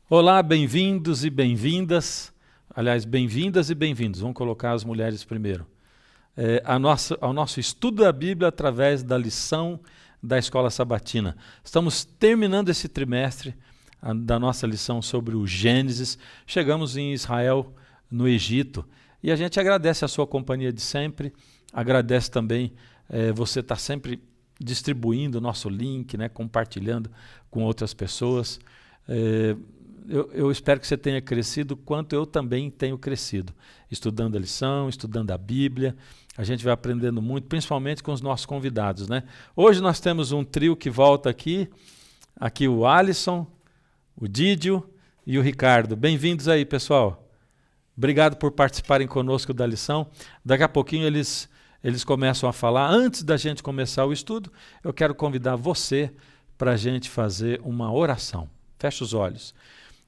Olá, bem-vindos e bem-vindas. Aliás, bem-vindas e bem-vindos. Vamos colocar as mulheres primeiro. Ao nosso estudo da Bíblia através da lição da Escola Sabatina. Estamos terminando esse trimestre da nossa lição sobre o Gênesis. Chegamos em Israel, no Egito. E a gente agradece a sua companhia de sempre. Agradece também você estar sempre distribuindo o nosso link, né, compartilhando com outras pessoas. Eu espero que você tenha crescido quanto eu também tenho crescido, estudando a lição, estudando a Bíblia. A gente vai aprendendo muito, principalmente com os nossos convidados, né? Hoje nós temos um trio que volta aqui o Alisson, o Dídio e o Ricardo. Bem-vindos aí, pessoal. Obrigado por participarem conosco da lição. Daqui a pouquinho eles começam a falar. Antes da gente começar o estudo, eu quero convidar você para a gente fazer uma oração. Feche os olhos.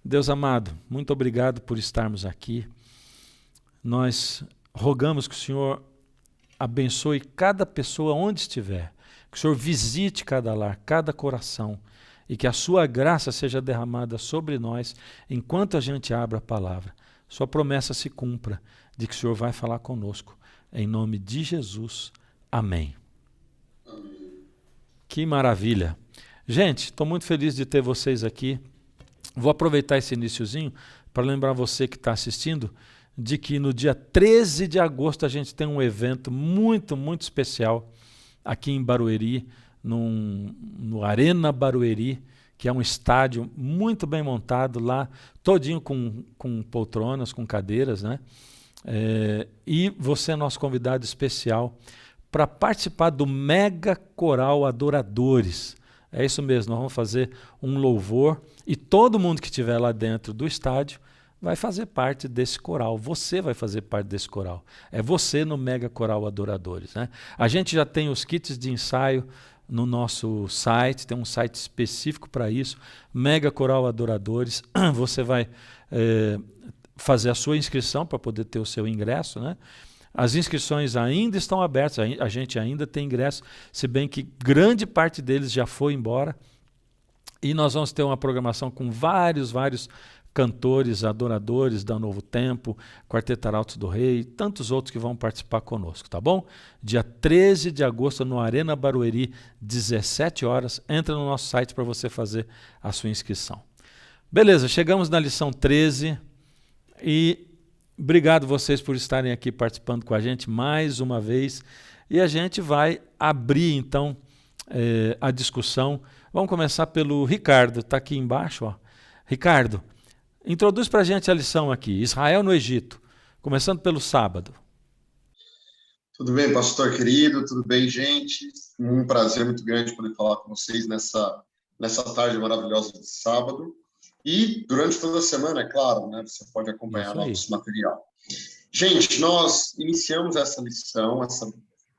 Deus amado, muito obrigado por estarmos aqui. Nós rogamos que o Senhor abençoe cada pessoa onde estiver, que o Senhor visite cada lar, cada coração, e que a sua graça seja derramada sobre nós enquanto a gente abre a palavra. Sua promessa se cumpra de que o Senhor vai falar conosco. Em nome de Jesus. Amém. Que maravilha. Gente, estou muito feliz de ter vocês aqui. Vou aproveitar esse iniciozinho para lembrar você que está assistindo de que no dia 13 de agosto a gente tem um evento muito, muito especial aqui em Barueri, no Arena Barueri, que é um estádio muito bem montado lá, todinho com poltronas, com cadeiras, né? E você é nosso convidado especial para participar do Mega Coral Adoradores. É isso mesmo, nós vamos fazer um louvor e todo mundo que estiver lá dentro do estádio vai fazer parte desse coral. Você vai fazer parte desse coral. É você no Mega Coral Adoradores, né? A gente já tem os kits de ensaio no nosso site, tem um site específico para isso, Mega Coral Adoradores. Você vai fazer a sua inscrição para poder ter o seu ingresso, né? As inscrições ainda estão abertas, a gente ainda tem ingresso, se bem que grande parte deles já foi embora. E nós vamos ter uma programação com vários cantores, adoradores da Novo Tempo, Quarteto Arautos do Rei, tantos outros que vão participar conosco, tá bom? Dia 13 de agosto no Arena Barueri, 17 horas. Entra no nosso site para você fazer a sua inscrição. Beleza, chegamos na lição 13 e obrigado vocês por estarem aqui participando com a gente mais uma vez. E a gente vai abrir, então, a discussão. Vamos começar pelo Ricardo, está aqui embaixo. Ó. Ricardo, introduz para a gente a lição aqui. Israel no Egito, começando pelo sábado. Tudo bem, pastor querido? Tudo bem, gente? Um prazer muito grande poder falar com vocês nessa tarde maravilhosa de sábado. E durante toda a semana, é claro, né? Você pode acompanhar nosso material. Gente, nós iniciamos essa lição, essa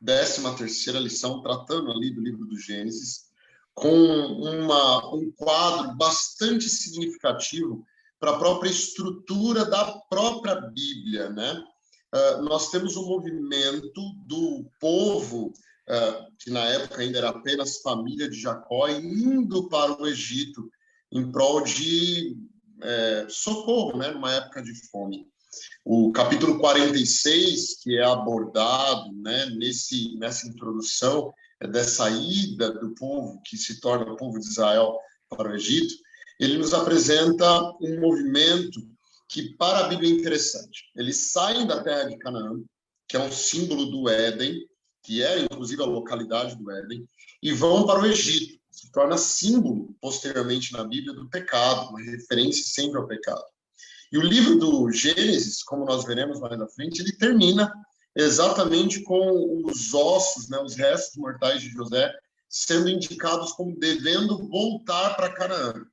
13ª lição, tratando ali do livro do Gênesis, com um quadro bastante significativo para a própria estrutura da própria Bíblia, né? Nós temos um movimento do povo, que na época ainda era apenas família de Jacó, indo para o Egito em prol de socorro, né? Numa época de fome. O capítulo 46, que é abordado, né, nessa introdução dessa ida do povo, que se torna o povo de Israel para o Egito, ele nos apresenta um movimento que para a Bíblia é interessante. Eles saem da terra de Canaã, que é um símbolo do Éden, que é inclusive a localidade do Éden, e vão para o Egito, se torna símbolo posteriormente na Bíblia do pecado, uma referência sempre ao pecado. E o livro do Gênesis, como nós veremos mais na frente, ele termina exatamente com os ossos, né, os restos mortais de José, sendo indicados como devendo voltar para Canaã.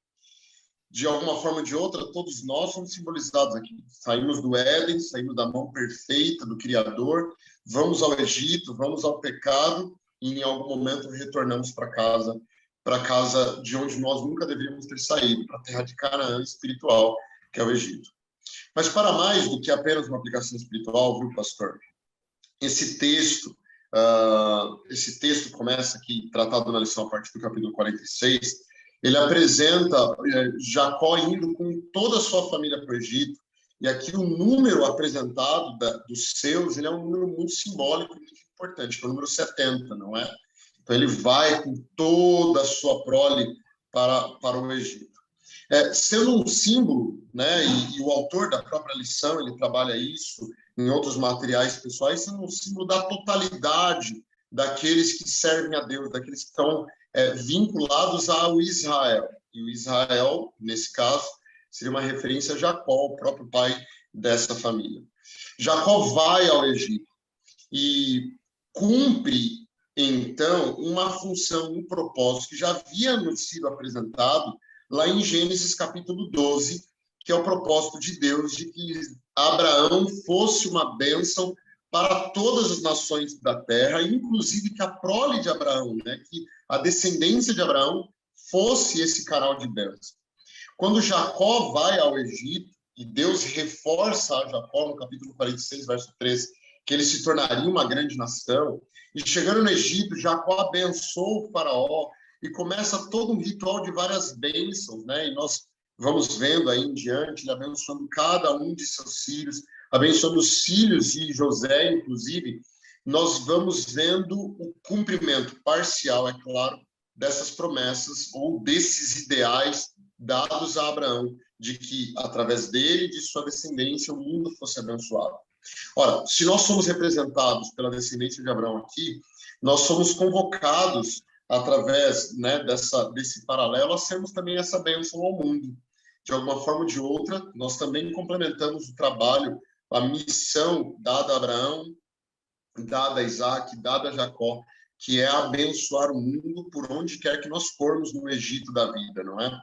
De alguma forma ou de outra, todos nós somos simbolizados aqui. Saímos do Éden, saímos da mão perfeita do Criador, vamos ao Egito, vamos ao pecado, e em algum momento retornamos para casa de onde nós nunca deveríamos ter saído, para a terra de Canaã espiritual, que é o Egito. Mas para mais do que apenas uma aplicação espiritual, viu, pastor? Esse texto começa aqui, tratado na lição a partir do capítulo 46, ele apresenta Jacó indo com toda a sua família para o Egito, e aqui o número apresentado dos seus, ele é um número muito simbólico, muito importante, que é o número 70, não é? Então ele vai com toda a sua prole para o Egito. Sendo um símbolo, né, e o autor da própria lição, ele trabalha isso em outros materiais pessoais, sendo um símbolo da totalidade daqueles que servem a Deus, daqueles que estão vinculados ao Israel. E o Israel, nesse caso, seria uma referência a Jacó, o próprio pai dessa família. Jacó vai ao Egito e cumpre, então, uma função, um propósito que já havia nos sido apresentado lá em Gênesis capítulo 12, que é o propósito de Deus de que Abraão fosse uma bênção para todas as nações da terra, inclusive que a prole de Abraão, né, que a descendência de Abraão fosse esse canal de bênção. Quando Jacó vai ao Egito, e Deus reforça a Jacó no capítulo 46, verso 13, que ele se tornaria uma grande nação, e chegando no Egito, Jacó abençoou o faraó, e começa todo um ritual de várias bênçãos, né? E nós vamos vendo aí em diante, ele abençoando cada um de seus filhos, abençoando os filhos de José, inclusive, nós vamos vendo o cumprimento parcial, é claro, dessas promessas ou desses ideais dados a Abraão, de que através dele e de sua descendência o mundo fosse abençoado. Ora, se nós somos representados pela descendência de Abraão aqui, nós somos convocados através, né, desse paralelo a sermos também essa bênção ao mundo. De alguma forma ou de outra, nós também complementamos o trabalho, a missão dada a Abraão, dada a Isaac, dada a Jacó, que é abençoar o mundo por onde quer que nós formos no Egito da vida, não é?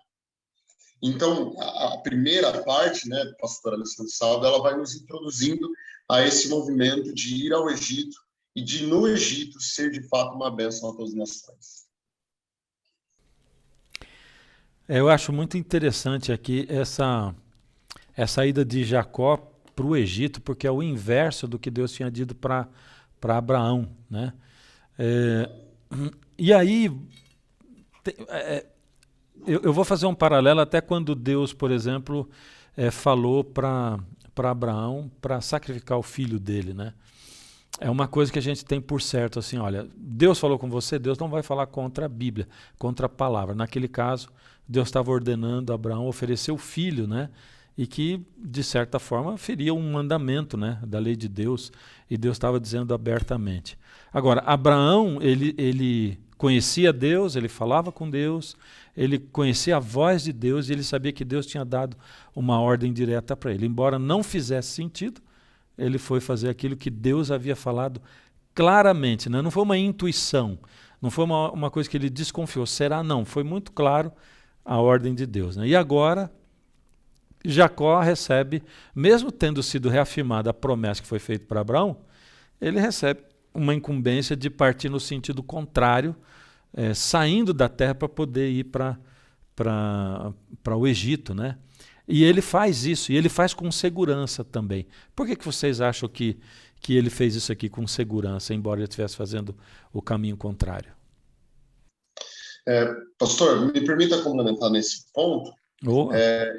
Então, a primeira parte, né, pastora Alessandra Saldo, ela vai nos introduzindo a esse movimento de ir ao Egito e de, no Egito, ser de fato uma bênção a todas as nações. Eu acho muito interessante aqui essa ida de Jacó para o Egito, porque é o inverso do que Deus tinha dito para Abraão, né? E aí, eu vou fazer um paralelo até quando Deus, por exemplo, falou para Abraão para sacrificar o filho dele, né? É uma coisa que a gente tem por certo, assim, olha, Deus falou com você, Deus não vai falar contra a Bíblia, contra a palavra. Naquele caso, Deus estava ordenando a Abraão oferecer o filho, né? E que, de certa forma, feria um mandamento, né, da lei de Deus, e Deus estava dizendo abertamente. Agora, Abraão, ele conhecia Deus, ele falava com Deus, ele conhecia a voz de Deus, e ele sabia que Deus tinha dado uma ordem direta para ele. Embora não fizesse sentido, ele foi fazer aquilo que Deus havia falado claramente, né? Não foi uma intuição, não foi uma coisa que ele desconfiou, será não, foi muito claro a ordem de Deus, né? E agora, Jacó recebe, mesmo tendo sido reafirmada a promessa que foi feita para Abraão, ele recebe uma incumbência de partir no sentido contrário, saindo da terra para poder ir para o Egito, né? E ele faz isso, e ele faz com segurança também. Por que vocês acham que ele fez isso aqui com segurança, embora ele estivesse fazendo o caminho contrário? Pastor, me permita complementar nesse ponto. Oh.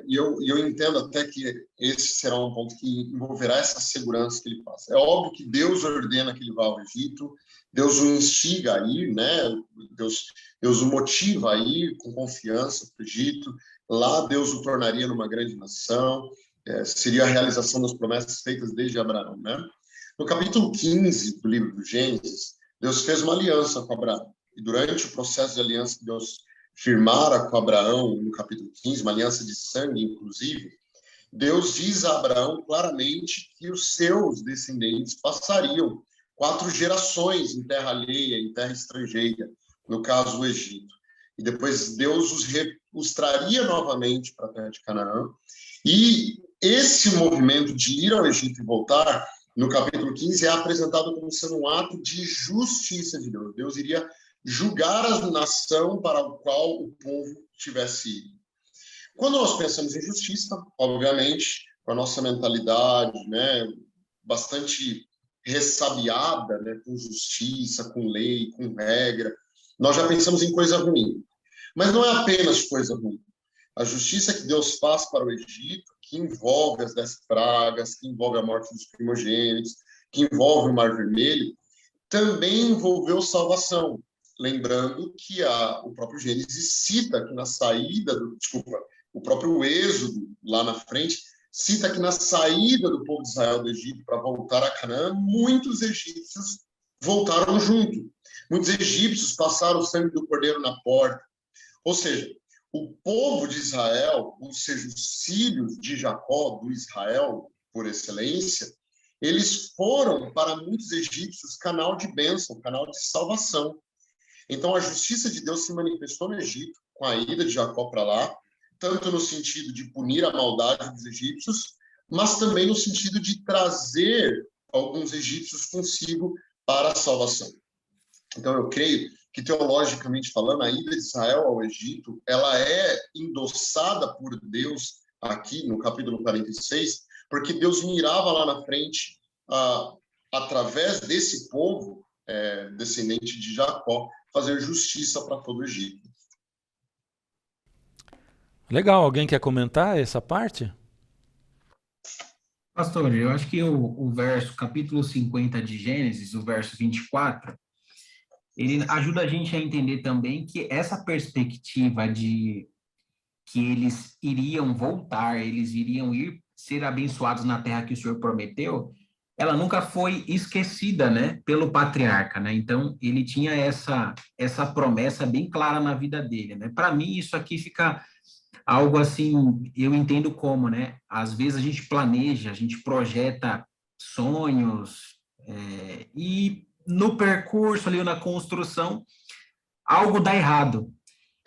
E eu entendo até que esse será um ponto que envolverá essa segurança que ele passa. É óbvio que Deus ordena que ele vá ao Egito, Deus o instiga a ir, né? Deus o motiva a ir com confiança para o Egito. Lá Deus o tornaria numa grande nação, seria a realização das promessas feitas desde Abraão, né? No capítulo 15 do livro do Gênesis, Deus fez uma aliança com Abraão. E durante o processo de aliança que Deus firmara com Abraão, no capítulo 15, uma aliança de sangue, inclusive, Deus diz a Abraão claramente que os seus descendentes passariam 4 gerações em terra alheia, em terra estrangeira, no caso o Egito. E depois Deus os traria novamente para a terra de Canaã. E esse movimento de ir ao Egito e voltar, no capítulo 15, é apresentado como sendo um ato de justiça de Deus. Deus iria julgar a nação para a qual o povo tivesse ido. Quando nós pensamos em justiça, obviamente, com a nossa mentalidade, né, bastante ressabiada, né, com justiça, com lei, com regra, nós já pensamos em coisa ruim. Mas não é apenas coisa ruim. A justiça que Deus faz para o Egito, que envolve as 10 pragas, que envolve a morte dos primogênitos, que envolve o Mar Vermelho, também envolveu salvação. Lembrando que o próprio Gênesis cita que na saída o próprio Êxodo, lá na frente, cita que na saída do povo de Israel do Egito para voltar a Canaã, muitos egípcios voltaram junto. Muitos egípcios passaram o sangue do cordeiro na porta. Ou seja, o povo de Israel, ou seja, os filhos de Jacó, do Israel por excelência, eles foram para muitos egípcios canal de bênção, canal de salvação. Então, a justiça de Deus se manifestou no Egito, com a ida de Jacó para lá, tanto no sentido de punir a maldade dos egípcios, mas também no sentido de trazer alguns egípcios consigo para a salvação. Então, eu creio que, teologicamente falando, a ida de Israel ao Egito, ela é endossada por Deus aqui no capítulo 46, porque Deus mirava lá na frente, através desse povo, descendente de Jacó, fazer justiça para todo o Egito. Legal, alguém quer comentar essa parte? Pastor, eu acho que o verso, capítulo 50 de Gênesis, o verso 24, ele ajuda a gente a entender também que essa perspectiva de que eles iriam voltar, eles iriam ser abençoados na terra que o Senhor prometeu, ela nunca foi esquecida, né, pelo patriarca, né? Então, ele tinha essa promessa bem clara na vida dele, né? Para mim, isso aqui fica algo assim, eu entendo como, né? Às vezes a gente planeja, a gente projeta sonhos, e no percurso ali, na construção, algo dá errado.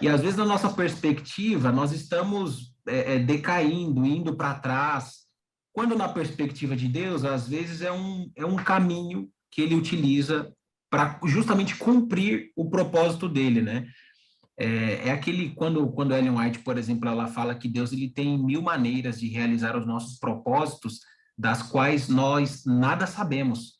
E às vezes, na nossa perspectiva, nós estamos decaindo, indo para trás, quando na perspectiva de Deus, às vezes é um caminho que ele utiliza para justamente cumprir o propósito dele, né? Aquele, quando Ellen White, por exemplo, ela fala que Deus ele tem 1000 maneiras de realizar os nossos propósitos, das quais nós nada sabemos.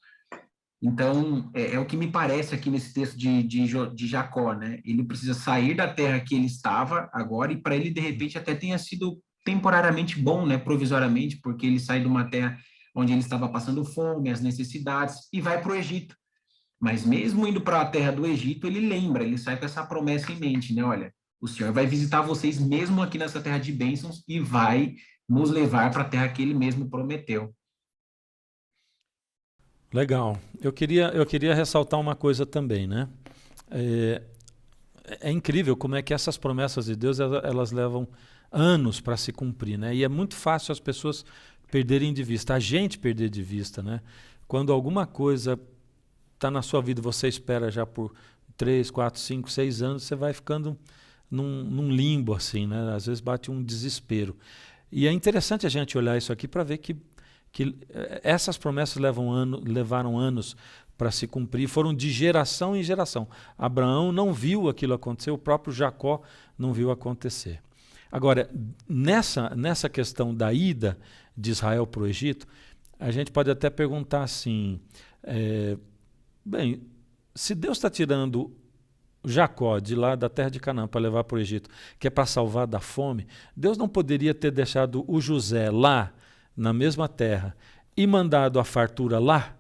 Então, é o que me parece aqui nesse texto de Jacó, né? Ele precisa sair da terra que ele estava agora, e para ele, de repente, até tenha sido temporariamente bom, né? Provisoriamente, porque ele sai de uma terra onde ele estava passando fome, as necessidades, e vai para o Egito. Mas mesmo indo para a terra do Egito, ele lembra, ele sai com essa promessa em mente, né? Olha, o Senhor vai visitar vocês mesmo aqui nessa terra de bênçãos e vai nos levar para a terra que ele mesmo prometeu. Legal. Eu queria ressaltar uma coisa também, né? É incrível como é que essas promessas de Deus, elas levam anos para se cumprir, né? E é muito fácil as pessoas perderem de vista, a gente perder de vista, né? Quando alguma coisa está na sua vida, você espera já por 3, 4, 5, 6 anos, você vai ficando num limbo assim, né? Às vezes bate um desespero. E é interessante a gente olhar isso aqui para ver que essas promessas levaram anos para se cumprir, foram de geração em geração. Abraão não viu aquilo acontecer, o próprio Jacó não viu acontecer. Agora, nessa questão da ida de Israel para o Egito, a gente pode até perguntar assim, bem, se Deus está tirando Jacó de lá da terra de Canaã para levar para o Egito, que é para salvar da fome, Deus não poderia ter deixado o José lá, na mesma terra, e mandado a fartura lá,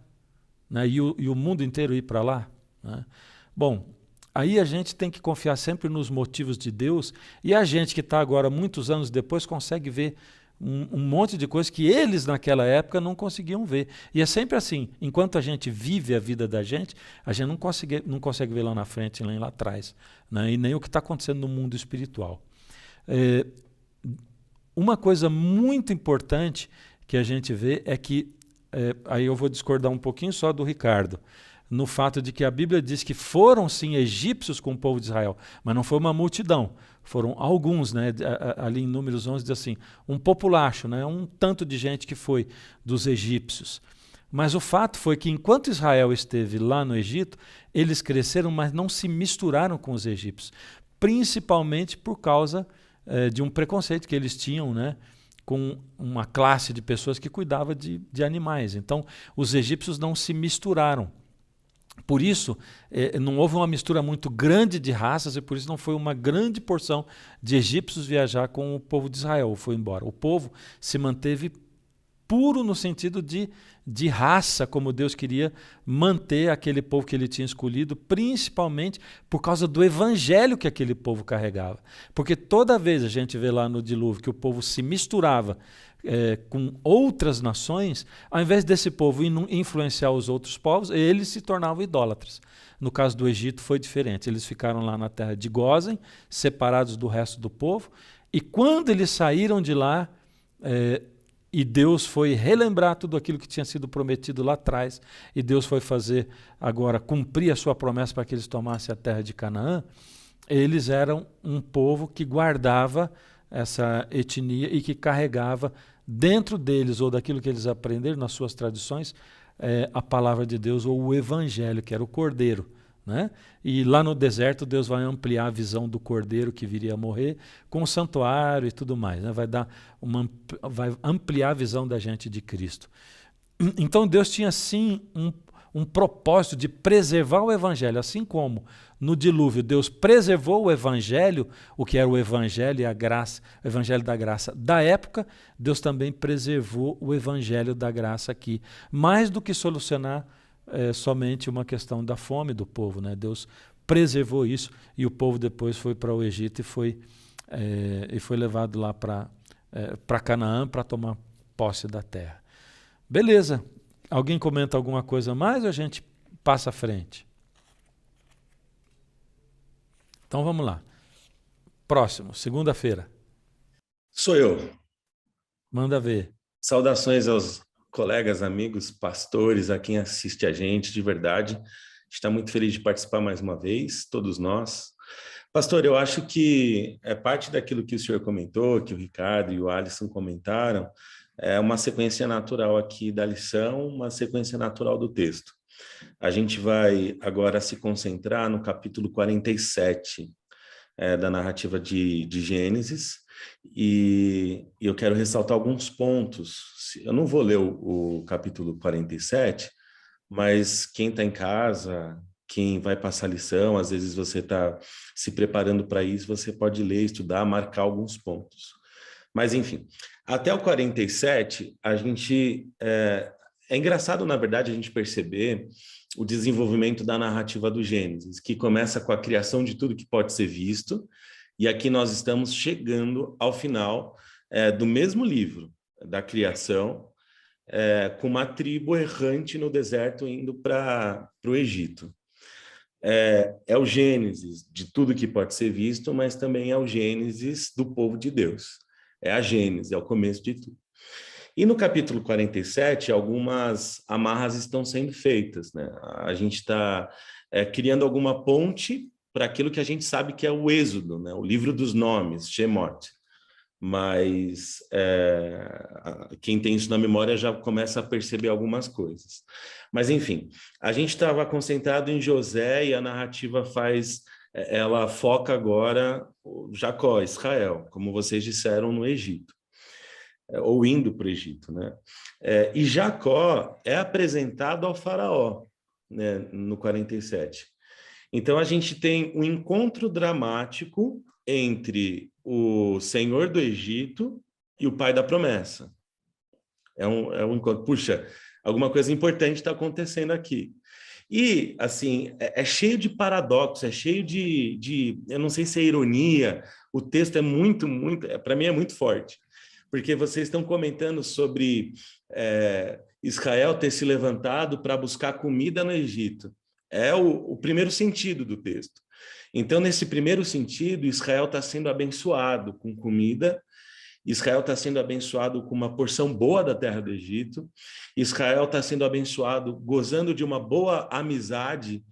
né, e o mundo inteiro ir para lá, né? Bom, aí a gente tem que confiar sempre nos motivos de Deus, e a gente que está agora, muitos anos depois, consegue ver um monte de coisas que eles naquela época não conseguiam ver. E é sempre assim, enquanto a gente vive a vida da gente, a gente não consegue ver lá na frente, nem lá atrás, né, e nem o que está acontecendo no mundo espiritual. Uma coisa muito importante que a gente vê é que, aí eu vou discordar um pouquinho só do Ricardo, no fato de que a Bíblia diz que foram sim egípcios com o povo de Israel, mas não foi uma multidão, foram alguns, né? Ali em Números 11 diz assim, um populacho, né? Um tanto de gente que foi dos egípcios. Mas o fato foi que enquanto Israel esteve lá no Egito, eles cresceram, mas não se misturaram com os egípcios, principalmente por causa de um preconceito que eles tinham, né, com uma classe de pessoas que cuidava de animais. Então, os egípcios não se misturaram. Por isso, não houve uma mistura muito grande de raças e por isso não foi uma grande porção de egípcios viajar com o povo de Israel, foi embora. O povo se manteve puro no sentido de raça, como Deus queria manter aquele povo que ele tinha escolhido, principalmente por causa do evangelho que aquele povo carregava. Porque toda vez a gente vê lá no dilúvio que o povo se misturava com outras nações, ao invés desse povo influenciar os outros povos, eles se tornavam idólatras. No caso do Egito foi diferente, eles ficaram lá na terra de Gósen, separados do resto do povo, e quando eles saíram de lá, e Deus foi relembrar tudo aquilo que tinha sido prometido lá atrás, e Deus foi fazer agora, cumprir a sua promessa para que eles tomassem a terra de Canaã, eles eram um povo que guardava essa etnia e que carregava dentro deles, ou daquilo que eles aprenderam nas suas tradições, a palavra de Deus, ou o evangelho, que era o cordeiro. Né? E lá no deserto Deus vai ampliar a visão do cordeiro que viria a morrer com o santuário e tudo mais, né? Vai ampliar a visão da gente de Cristo. Então Deus tinha sim um propósito de preservar o evangelho, assim como no dilúvio Deus preservou o evangelho, o que era o evangelho e a graça, o evangelho da graça da época, Deus também preservou o evangelho da graça aqui, mais do que solucionar somente uma questão da fome do povo, né? Deus preservou isso e o povo depois foi para o Egito e foi levado lá para Canaã para tomar posse da terra. Beleza. Alguém comenta alguma coisa mais ou a gente passa à frente? Então vamos lá. Próximo, segunda-feira. Sou eu. Manda ver. Saudações aos colegas, amigos, pastores, a quem assiste a gente, de verdade. Está muito feliz de participar mais uma vez, todos nós. Pastor, eu acho que parte daquilo que o senhor comentou, que o Ricardo e o Alisson comentaram, é uma sequência natural aqui da lição, uma sequência natural do texto. A gente vai agora se concentrar no capítulo 47 da narrativa de Gênesis, e eu quero ressaltar alguns pontos. Eu não vou ler o capítulo 47, mas quem está em casa, quem vai passar lição, às vezes você está se preparando para isso, você pode ler, estudar, marcar alguns pontos. Mas, enfim, até o 47, a gente... É engraçado, na verdade, a gente perceber o desenvolvimento da narrativa do Gênesis, que começa com a criação de tudo que pode ser visto, e aqui nós estamos chegando ao final do mesmo livro, da criação, com uma tribo errante no deserto indo para o Egito. É o Gênesis de tudo que pode ser visto, mas também é o Gênesis do povo de Deus. É a Gênesis, é o começo de tudo. E no capítulo 47, algumas amarras estão sendo feitas, né? A gente está criando alguma ponte para aquilo que a gente sabe que é o Êxodo, né? O livro dos nomes, Shemot. Mas quem tem isso na memória já começa a perceber algumas coisas. Mas, enfim, a gente estava concentrado em José e a narrativa ela foca agora Jacó, Israel, como vocês disseram, no Egito. Ou indo para o Egito, né? E Jacó é apresentado ao faraó, né, no 47. Então, a gente tem um encontro dramático entre o Senhor do Egito e o pai da promessa. É um encontro. Puxa, alguma coisa importante está acontecendo aqui. E, assim, é cheio de paradoxos, é cheio de... Eu não sei se é ironia, o texto é muito, para mim é muito forte. Porque vocês estão comentando sobre Israel ter se levantado para buscar comida no Egito. É o primeiro sentido do texto. Então, nesse primeiro sentido, Israel está sendo abençoado com comida, Israel está sendo abençoado com uma porção boa da terra do Egito, Israel está sendo abençoado gozando de uma boa amizade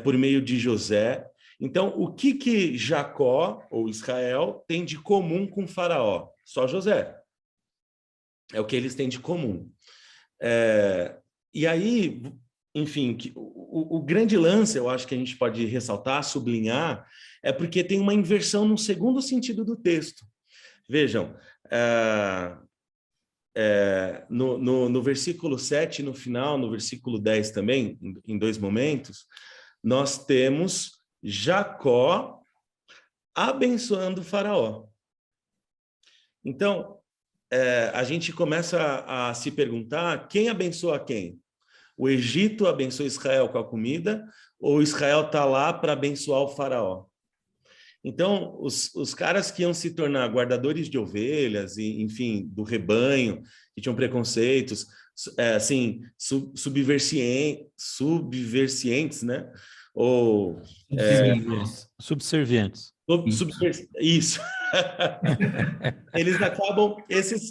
por meio de José. Então, o que Jacó, ou Israel, tem de comum com Faraó? Só José. É o que eles têm de comum. E aí, enfim, o grande lance, eu acho que a gente pode ressaltar, sublinhar, é porque tem uma inversão no segundo sentido do texto. Vejam, no versículo 7, no final, no versículo 10 também, em 2 momentos, nós temos Jacó abençoando Faraó. Então, a gente começa a se perguntar quem abençoa quem? O Egito abençoa Israel com a comida ou Israel está lá para abençoar o Faraó? Então, os caras que iam se tornar guardadores de ovelhas, e, enfim, do rebanho, que tinham preconceitos, assim, subversientes, né? Ou... Subservientes. Isso.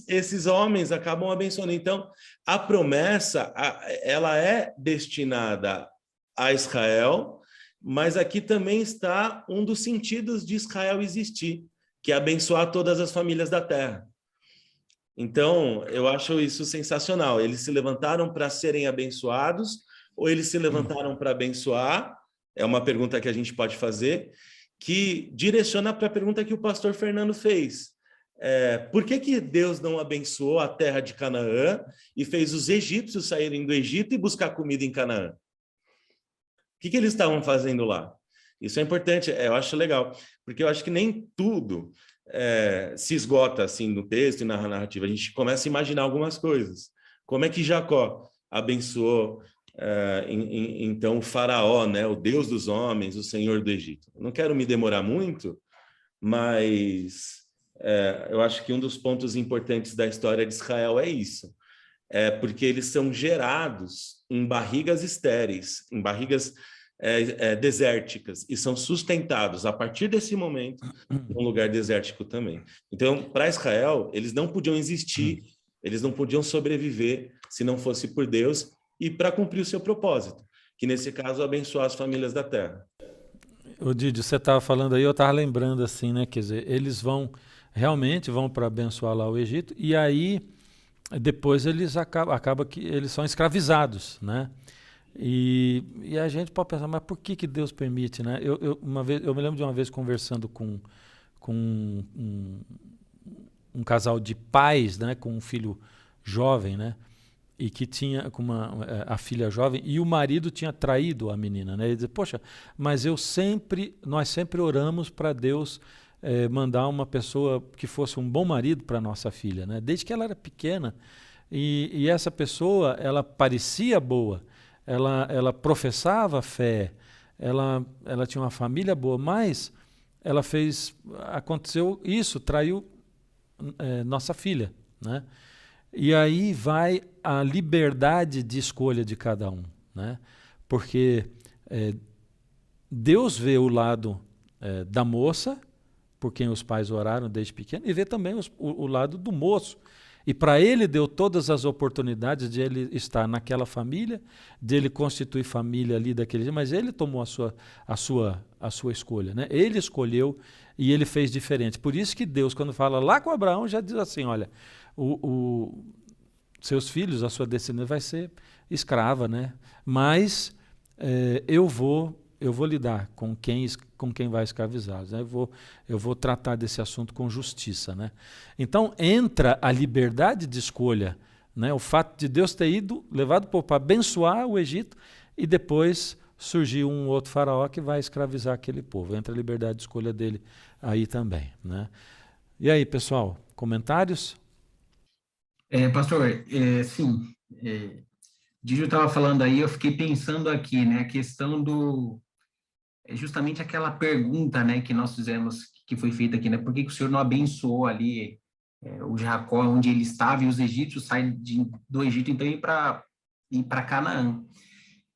Esses homens acabam abençoando. Então, a promessa, ela é destinada a Israel, mas aqui também está um dos sentidos de Israel existir, que é abençoar todas as famílias da terra. Então, eu acho isso sensacional. Eles se levantaram para serem abençoados, ou eles se levantaram para abençoar? É uma pergunta que a gente pode fazer, que direciona para a pergunta que o pastor Fernando fez. Por que Deus não abençoou a terra de Canaã e fez os egípcios saírem do Egito e buscar comida em Canaã? O que eles estavam fazendo lá? Isso é importante, eu acho legal, porque eu acho que nem tudo se esgota assim no texto e na narrativa. A gente começa a imaginar algumas coisas. Como é que Jacó abençoou então o faraó, né, o Deus dos homens, o Senhor do Egito? Não quero me demorar muito, mas eu acho que um dos pontos importantes da história de Israel é isso. Porque eles são gerados em barrigas estéreis, em barrigas desérticas, e são sustentados a partir desse momento num lugar desértico também. Então, para Israel, eles não podiam existir, eles não podiam sobreviver se não fosse por Deus e para cumprir o seu propósito, que nesse caso abençoar as famílias da terra. Ô Didi, você estava falando aí, eu estava lembrando assim, né? Quer dizer, eles realmente vão para abençoar lá o Egito, e aí depois eles acaba que eles são escravizados, né? E a gente pode pensar, mas por que Deus permite, né? Eu me lembro de uma vez conversando com um casal de pais, né, com um filho jovem, né, e que tinha a filha jovem, e o marido tinha traído a menina, né? Ele dizia, poxa, mas nós sempre oramos para Deus mandar uma pessoa que fosse um bom marido para nossa filha, né? Desde que ela era pequena, e essa pessoa, ela parecia boa, ela professava fé, ela tinha uma família boa, mas aconteceu isso, traiu nossa filha, né? E aí vai a liberdade de escolha de cada um, né? Porque Deus vê o lado da moça, por quem os pais oraram desde pequeno, e vê também o lado do moço. E para ele deu todas as oportunidades de ele estar naquela família, de ele constituir família ali daquele jeito, mas ele tomou a sua escolha, né? Ele escolheu e ele fez diferente. Por isso que Deus, quando fala lá com Abraão, já diz assim, olha, seus filhos, a sua descendência vai ser escrava, né? Mas eu vou lidar com quem vai escravizá-los, né? Eu vou tratar desse assunto com justiça, né? Então entra a liberdade de escolha, né? O fato de Deus ter levado o povo para abençoar o Egito e depois surgiu um outro faraó que vai escravizar aquele povo. Entra a liberdade de escolha dele aí também, né? E aí, pessoal, comentários? Pastor, sim, Dígio estava falando aí, eu fiquei pensando aqui, né, a questão justamente aquela pergunta, né, que nós fizemos, que foi feita aqui, né, por que o Senhor não abençoou ali o Jacó, onde ele estava, e os egípcios saem do Egito, então, ir para Canaã.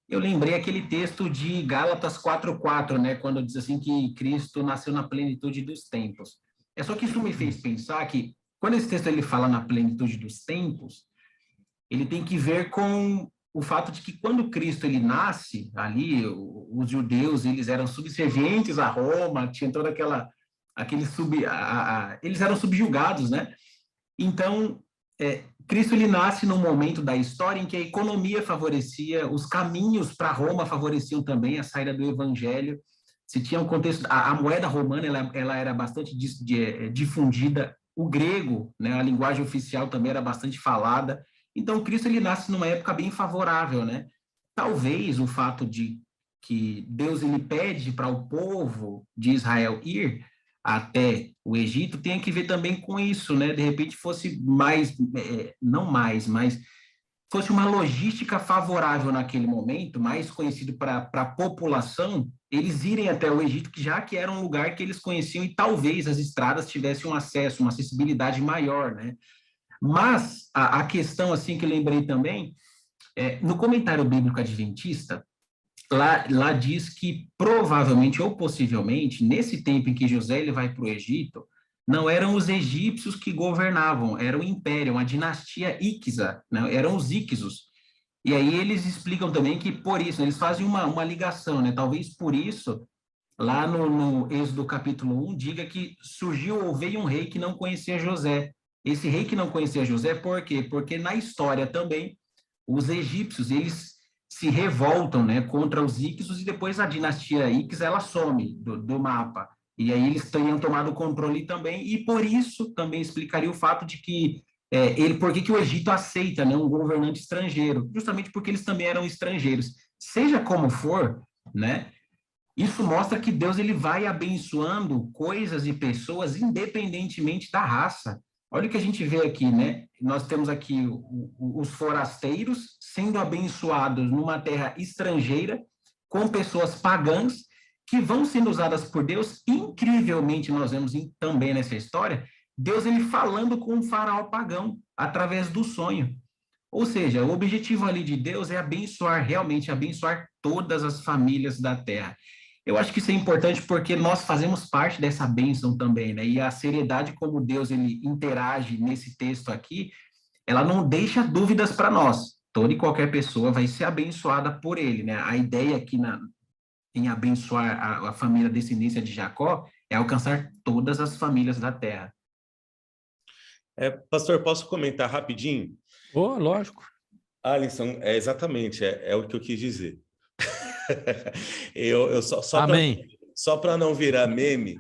Eu lembrei aquele texto de Gálatas 4:4, né, quando diz assim que Cristo nasceu na plenitude dos tempos. Só que isso me fez pensar que, quando esse texto ele fala na plenitude dos tempos, ele tem que ver com o fato de que quando Cristo ele nasce ali, os judeus eles eram subservientes a Roma, tinha toda eles eram subjugados, né? Então, Cristo ele nasce num momento da história em que a economia favorecia, os caminhos para Roma favoreciam também a saída do evangelho. Se tinha um contexto, a moeda romana ela era bastante difundida, o grego, né, a linguagem oficial também era bastante falada. Então, Cristo ele nasce numa época bem favorável, né? Talvez o fato de que Deus ele pede para o povo de Israel ir até o Egito tenha que ver também com isso, né? De repente fosse mais, não mais, mas fosse uma logística favorável naquele momento, mais conhecido para a população, eles irem até o Egito, já que era um lugar que eles conheciam e talvez as estradas tivessem um acesso, uma acessibilidade maior, né? Mas a questão, assim, que eu lembrei também, no comentário bíblico adventista, lá diz que provavelmente ou possivelmente, nesse tempo em que José ele vai para o Egito, não eram os egípcios que governavam, era o império, uma dinastia Iquiza, né? Eram os Íquisos. E aí eles explicam também que por isso, né, eles fazem uma ligação, né? Talvez por isso, lá no Êxodo capítulo 1, diga que surgiu ou veio um rei que não conhecia José. Esse rei que não conhecia José, por quê? Porque na história também, os egípcios, eles se revoltam, né, contra os Íquisos e depois a dinastia Íquis, ela some do mapa. E aí eles teriam tomado o controle também, e por isso também explicaria o fato de que por que o Egito aceita, né, um governante estrangeiro? Justamente porque eles também eram estrangeiros. Seja como for, né, isso mostra que Deus ele vai abençoando coisas e pessoas independentemente da raça. Olha o que a gente vê aqui, né? Nós temos aqui os forasteiros sendo abençoados numa terra estrangeira, com pessoas pagãs, que vão sendo usadas por Deus. Incrivelmente, nós vemos também nessa história, Deus ele falando com um faraó pagão, através do sonho. Ou seja, o objetivo ali de Deus é abençoar, realmente abençoar todas as famílias da terra. Eu acho que isso é importante porque nós fazemos parte dessa bênção também, né? E a seriedade como Deus ele interage nesse texto aqui, ela não deixa dúvidas para nós. Toda e qualquer pessoa vai ser abençoada por ele, né? A ideia aqui em abençoar a família descendência de Jacó é alcançar todas as famílias da terra. Pastor, posso comentar rapidinho? Oh, lógico. Alisson, exatamente, é o que eu quis dizer. eu Amém. Só para não virar meme,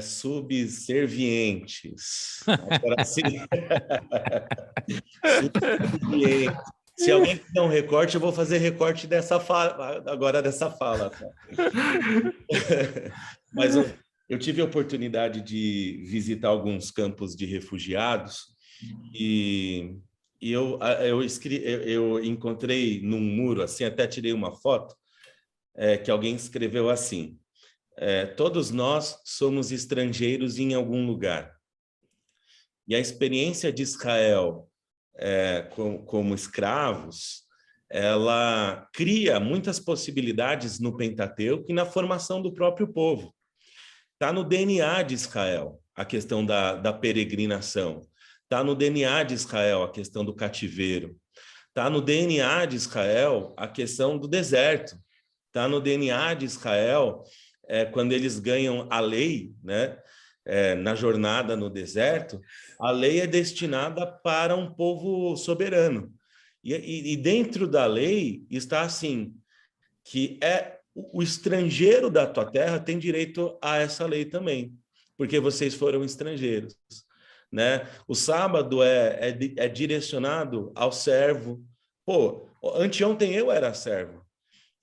subservientes. Agora, subservientes. Se alguém fizer um recorte, eu vou fazer recorte dessa fala. Tá? Mas eu tive a oportunidade de visitar alguns campos de refugiados e eu encontrei num muro, assim, até tirei uma foto, que alguém escreveu assim: todos nós somos estrangeiros em algum lugar. E a experiência de Israel como escravos, ela cria muitas possibilidades no Pentateuco e na formação do próprio povo. Está no DNA de Israel a questão da peregrinação. Está no DNA de Israel a questão do cativeiro. Está no DNA de Israel a questão do deserto. Está no DNA de Israel quando eles ganham a lei, né? Na jornada no deserto, a lei é destinada para um povo soberano. E dentro da lei está assim, que o estrangeiro da tua terra tem direito a essa lei também, porque vocês foram estrangeiros, né? O sábado é direcionado ao servo. Pô, anteontem eu era servo.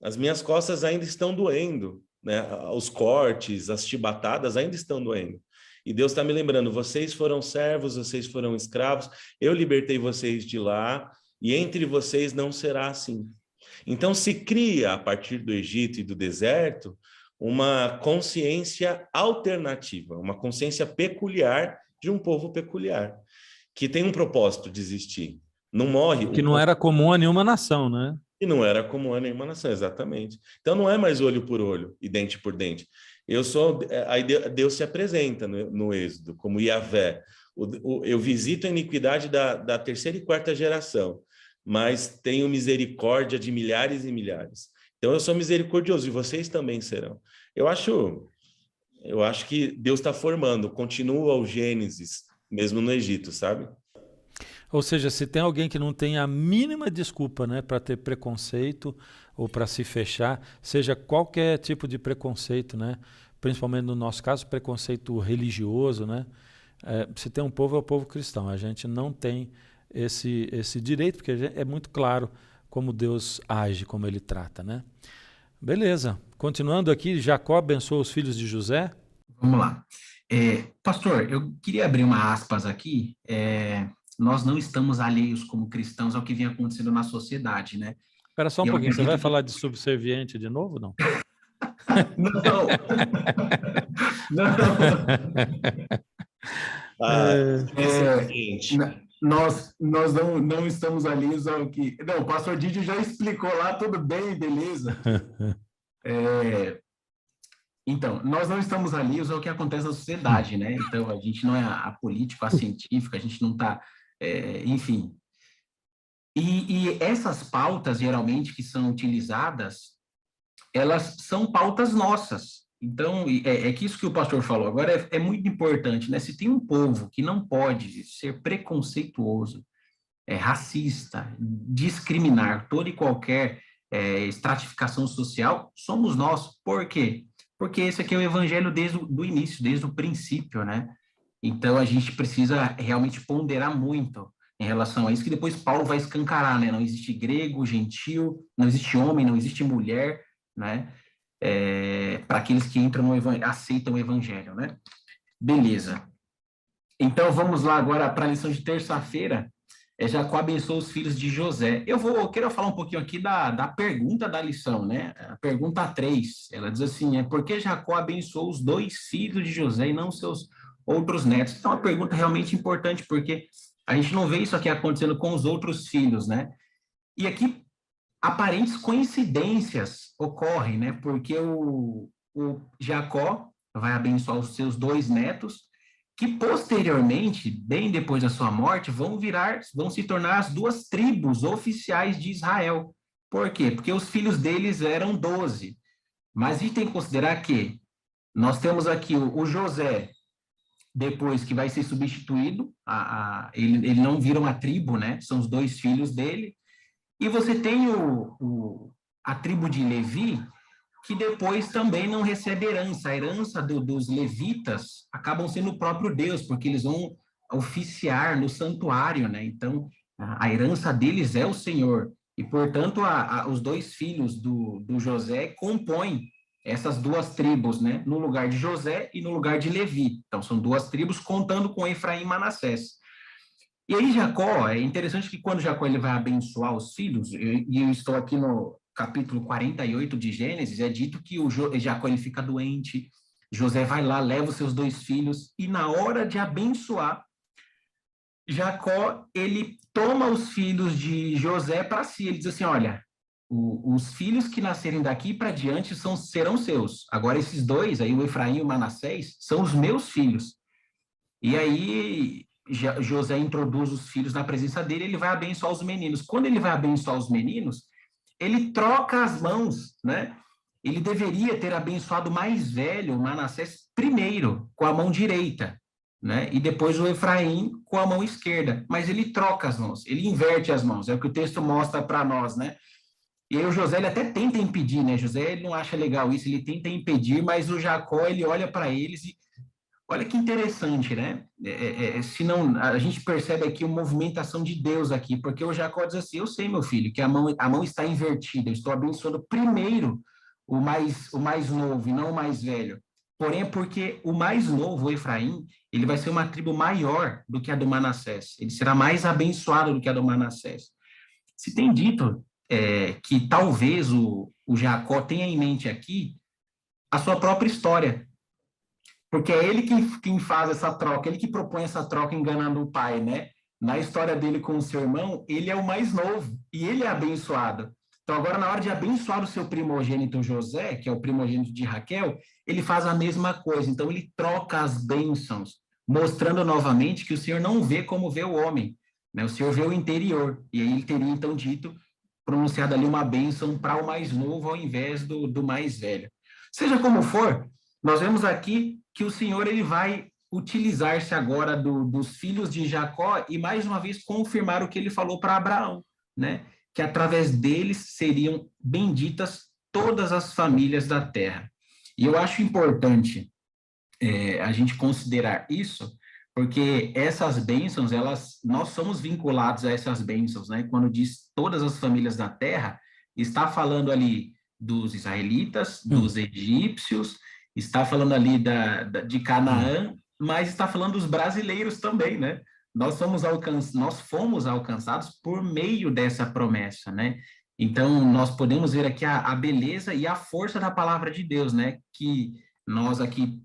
As minhas costas ainda estão doendo, né? Os cortes, as chibatadas ainda estão doendo. E Deus está me lembrando, vocês foram servos, vocês foram escravos, eu libertei vocês de lá, e entre vocês não será assim. Então se cria, a partir do Egito e do deserto, uma consciência alternativa, uma consciência peculiar de um povo peculiar, que tem um propósito de existir. Não morre. Que não era comum a nenhuma nação, né? E não era comum a nenhuma nação, exatamente. Então não é mais olho por olho e dente por dente. Aí Deus se apresenta no Êxodo como Yahvé. Eu visito a iniquidade da terceira e quarta geração, mas tenho misericórdia de milhares e milhares. Então eu sou misericordioso e vocês também serão. Eu acho que Deus está formando, continua o Gênesis, mesmo no Egito, sabe? Ou seja, se tem alguém que não tem a mínima desculpa, né, para ter preconceito ou para se fechar, seja qualquer tipo de preconceito, né, principalmente no nosso caso, preconceito religioso, né, se tem um povo, é o povo cristão. A gente não tem esse direito, porque é muito claro como Deus age, como ele trata, né? Beleza. Continuando aqui, Jacó abençoou os filhos de José. Vamos lá. Pastor, eu queria abrir uma aspas aqui. Nós não estamos alheios como cristãos ao que vem acontecendo na sociedade, né? Espera só um E eu pouquinho, você vai acredito que... falar de subserviente de novo, não? Não, não. Seguinte. Nós não estamos alheios ao que... Não, o pastor Didio já explicou lá, tudo bem, beleza. Então, nós não estamos alheios ao que acontece na sociedade, né? Então, a gente não é apolítico, científico, a gente não está... enfim. E essas pautas, geralmente, que são utilizadas, elas são pautas nossas. Então, que isso que o pastor falou agora é muito importante, né? Se tem um povo que não pode ser preconceituoso, racista, discriminar toda e qualquer estratificação social, somos nós. Por quê? Porque esse aqui é o evangelho desde o início, desde o princípio, né? Então, a gente precisa realmente ponderar muito em relação a isso, que depois Paulo vai escancarar, né? Não existe grego, gentil, não existe homem, não existe mulher, né? Para aqueles que entram aceitam o evangelho, né? Beleza. Então, vamos lá agora para a lição de terça-feira. Jacó abençoou os filhos de José. Eu quero falar um pouquinho aqui da pergunta da lição, né? A pergunta 3, ela diz assim, por que Jacó abençoou os 2 filhos de José e não seus outros netos? Então, é uma pergunta realmente importante, porque a gente não vê isso aqui acontecendo com os outros filhos, né? E aqui, aparentes coincidências ocorrem, né? Porque o Jacó vai abençoar os seus 2 netos, que posteriormente, bem depois da sua morte, vão se tornar as 2 tribos oficiais de Israel. Por quê? Porque os filhos deles eram 12. Mas a gente tem que considerar que nós temos aqui o José, depois que vai ser substituído, ele não vira uma tribo, né? São os 2 filhos dele. E você tem a tribo de Levi, que depois também não recebe herança. A herança dos levitas acabam sendo o próprio Deus, porque eles vão oficiar no santuário, né? Então, a herança deles é o Senhor. E, portanto, os 2 filhos do José compõem essas 2 tribos, né? No lugar de José e no lugar de Levi. Então, são 2 tribos contando com Efraim e Manassés. E aí, Jacó, é interessante que quando Jacó ele vai abençoar os filhos, e eu estou aqui no capítulo 48 de Gênesis, é dito que Jacó ele fica doente, José vai lá, leva os seus 2 filhos, e na hora de abençoar, Jacó, ele toma os filhos de José para si, ele diz assim, olha, os filhos que nascerem daqui para diante serão seus, agora esses 2, aí o Efraim e o Manassés, são os meus filhos. E aí José introduz os filhos na presença dele, ele vai abençoar os meninos. Quando ele vai abençoar os meninos, ele troca as mãos, né? Ele deveria ter abençoado o mais velho, Manassés, primeiro, com a mão direita, né? E depois o Efraim com a mão esquerda. Mas ele troca as mãos, ele inverte as mãos, é o que o texto mostra para nós, né? E aí o José, ele até tenta impedir, né? José, ele não acha legal isso, ele tenta impedir, mas o Jacó, ele olha para eles e olha que interessante, né? Se não, a gente percebe aqui uma movimentação de Deus aqui, porque o Jacó diz assim, eu sei, meu filho, que a mão está invertida, eu estou abençoando primeiro o mais novo e não o mais velho. Porém, é porque o mais novo, o Efraim, ele vai ser uma tribo maior do que a do Manassés. Ele será mais abençoado do que a do Manassés. Se tem dito que talvez o Jacó tenha em mente aqui a sua própria história, porque é ele quem faz essa troca, ele que propõe essa troca enganando o pai, né? Na história dele com o seu irmão, ele é o mais novo e ele é abençoado. Então, agora, na hora de abençoar o seu primogênito José, que é o primogênito de Raquel, ele faz a mesma coisa. Então, ele troca as bênçãos, mostrando novamente que o Senhor não vê como vê o homem, né? O Senhor vê o interior. E aí ele teria, então, pronunciado ali uma bênção para o mais novo ao invés do mais velho. Seja como for, nós vemos aqui que o Senhor ele vai utilizar-se agora dos filhos de Jacó e, mais uma vez, confirmar o que ele falou para Abraão, né? Que através deles seriam benditas todas as famílias da terra. E eu acho importante a gente considerar isso, Porque essas bênçãos, nós somos vinculados a essas bênçãos, né? Quando diz todas as famílias da terra, está falando ali dos israelitas, dos egípcios, está falando ali de Canaã, mas está falando dos brasileiros também, né? Nós fomos alcançados por meio dessa promessa, né? Então, nós podemos ver aqui a beleza e a força da palavra de Deus, né? Que nós aqui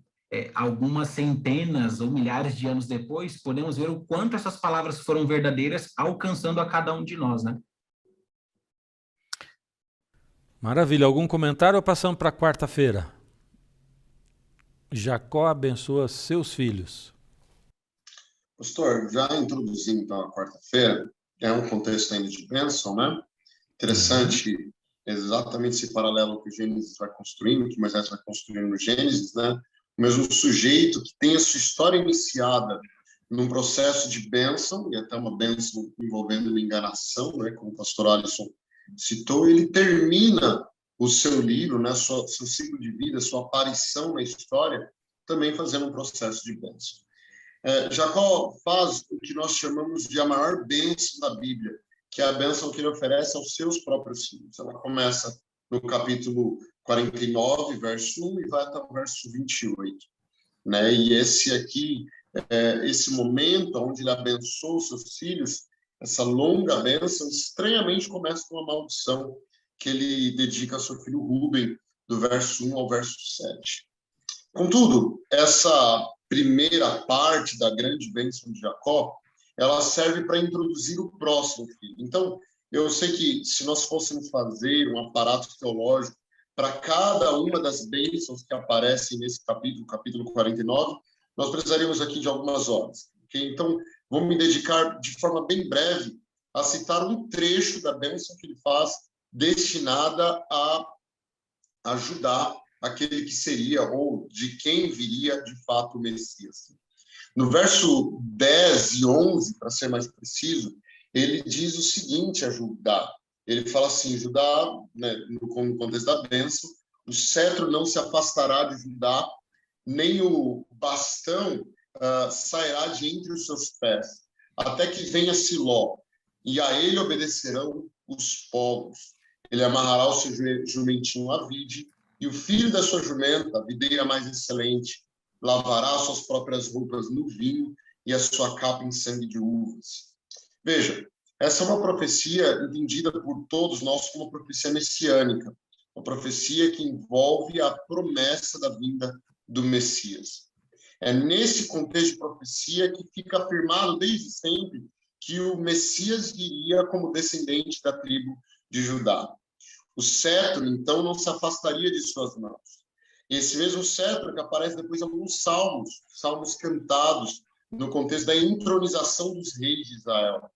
algumas centenas ou milhares de anos depois, podemos ver o quanto essas palavras foram verdadeiras, alcançando a cada um de nós, né? Maravilha. Algum comentário ou passamos para quarta-feira? Jacó abençoa seus filhos. Pastor, já introduzindo então a quarta-feira, é um contexto ainda de bênção, né? Interessante exatamente esse paralelo que o Gênesis vai construindo, que Moisés vai construindo no Gênesis, né? O mesmo sujeito que tem a sua história iniciada num processo de bênção, e até uma bênção envolvendo uma enganação, né? Como o pastor Alisson citou, ele termina o seu livro, né? Seu ciclo de vida, sua aparição na história, também fazendo um processo de bênção. Jacó faz o que nós chamamos de a maior bênção da Bíblia, que é a bênção que ele oferece aos seus próprios filhos. Ela começa no capítulo 49, verso 1, e vai até o verso 28. Né? E esse aqui, esse momento onde ele abençoa os seus filhos, essa longa bênção, estranhamente começa com uma maldição que ele dedica ao seu filho Rúben, do verso 1 ao verso 7. Contudo, essa primeira parte da grande bênção de Jacó, ela serve para introduzir o próximo filho. Então, eu sei que se nós fôssemos fazer um aparato teológico para cada uma das bênçãos que aparecem nesse capítulo 49, nós precisaríamos aqui de algumas horas. Okay? Então, vou me dedicar de forma bem breve a citar um trecho da bênção que ele faz, destinada a ajudar aquele que seria, ou de quem viria, de fato, o Messias. No verso 10 e 11, para ser mais preciso, ele diz o seguinte a Judá. Ele fala assim, Judá, né, no contexto da bênção, o cetro não se afastará de Judá, nem o bastão sairá de entre os seus pés, até que venha Siló, e a ele obedecerão os povos. Ele amarrará o seu jumentinho à vide, e o filho da sua jumenta, a videira mais excelente, lavará suas próprias roupas no vinho e a sua capa em sangue de uvas. Veja, essa é uma profecia entendida por todos nós como uma profecia messiânica, uma profecia que envolve a promessa da vinda do Messias. É nesse contexto de profecia que fica afirmado desde sempre que o Messias viria como descendente da tribo de Judá. O cetro, então, não se afastaria de suas mãos. Esse mesmo cetro que aparece depois em alguns salmos cantados, no contexto da entronização dos reis de Israel.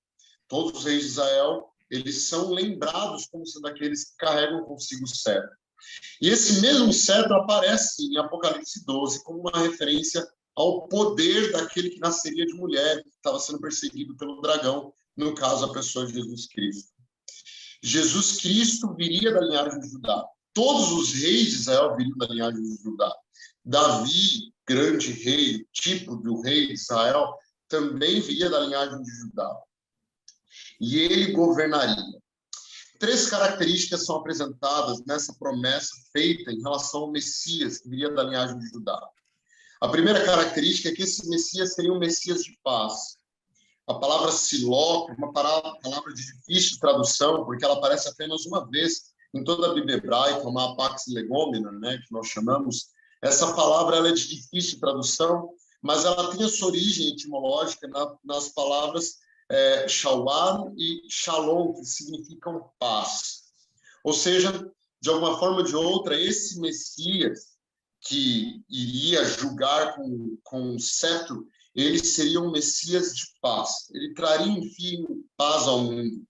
Todos os reis de Israel, eles são lembrados como sendo aqueles que carregam consigo o cetro. E esse mesmo cetro aparece em Apocalipse 12 como uma referência ao poder daquele que nasceria de mulher, que estava sendo perseguido pelo dragão, no caso, a pessoa de Jesus Cristo. Jesus Cristo viria da linhagem de Judá. Todos os reis de Israel viriam da linhagem de Judá. Davi, grande rei, tipo do rei de Israel, também viria da linhagem de Judá. E ele governaria. 3 características são apresentadas nessa promessa feita em relação ao Messias, que viria da linhagem de Judá. A primeira característica é que esse Messias seria um Messias de paz. A palavra Siló, uma palavra de difícil tradução, porque ela aparece apenas uma vez em toda a Bíblia hebraica, uma apax legomena, né, que nós chamamos. Essa palavra ela é de difícil tradução, mas ela tem a sua origem etimológica nas palavras Shalom e Shalom, que significam paz. Ou seja, de alguma forma ou de outra, esse Messias que iria julgar com cetro, ele seria um Messias de paz. Ele traria, enfim, paz ao mundo.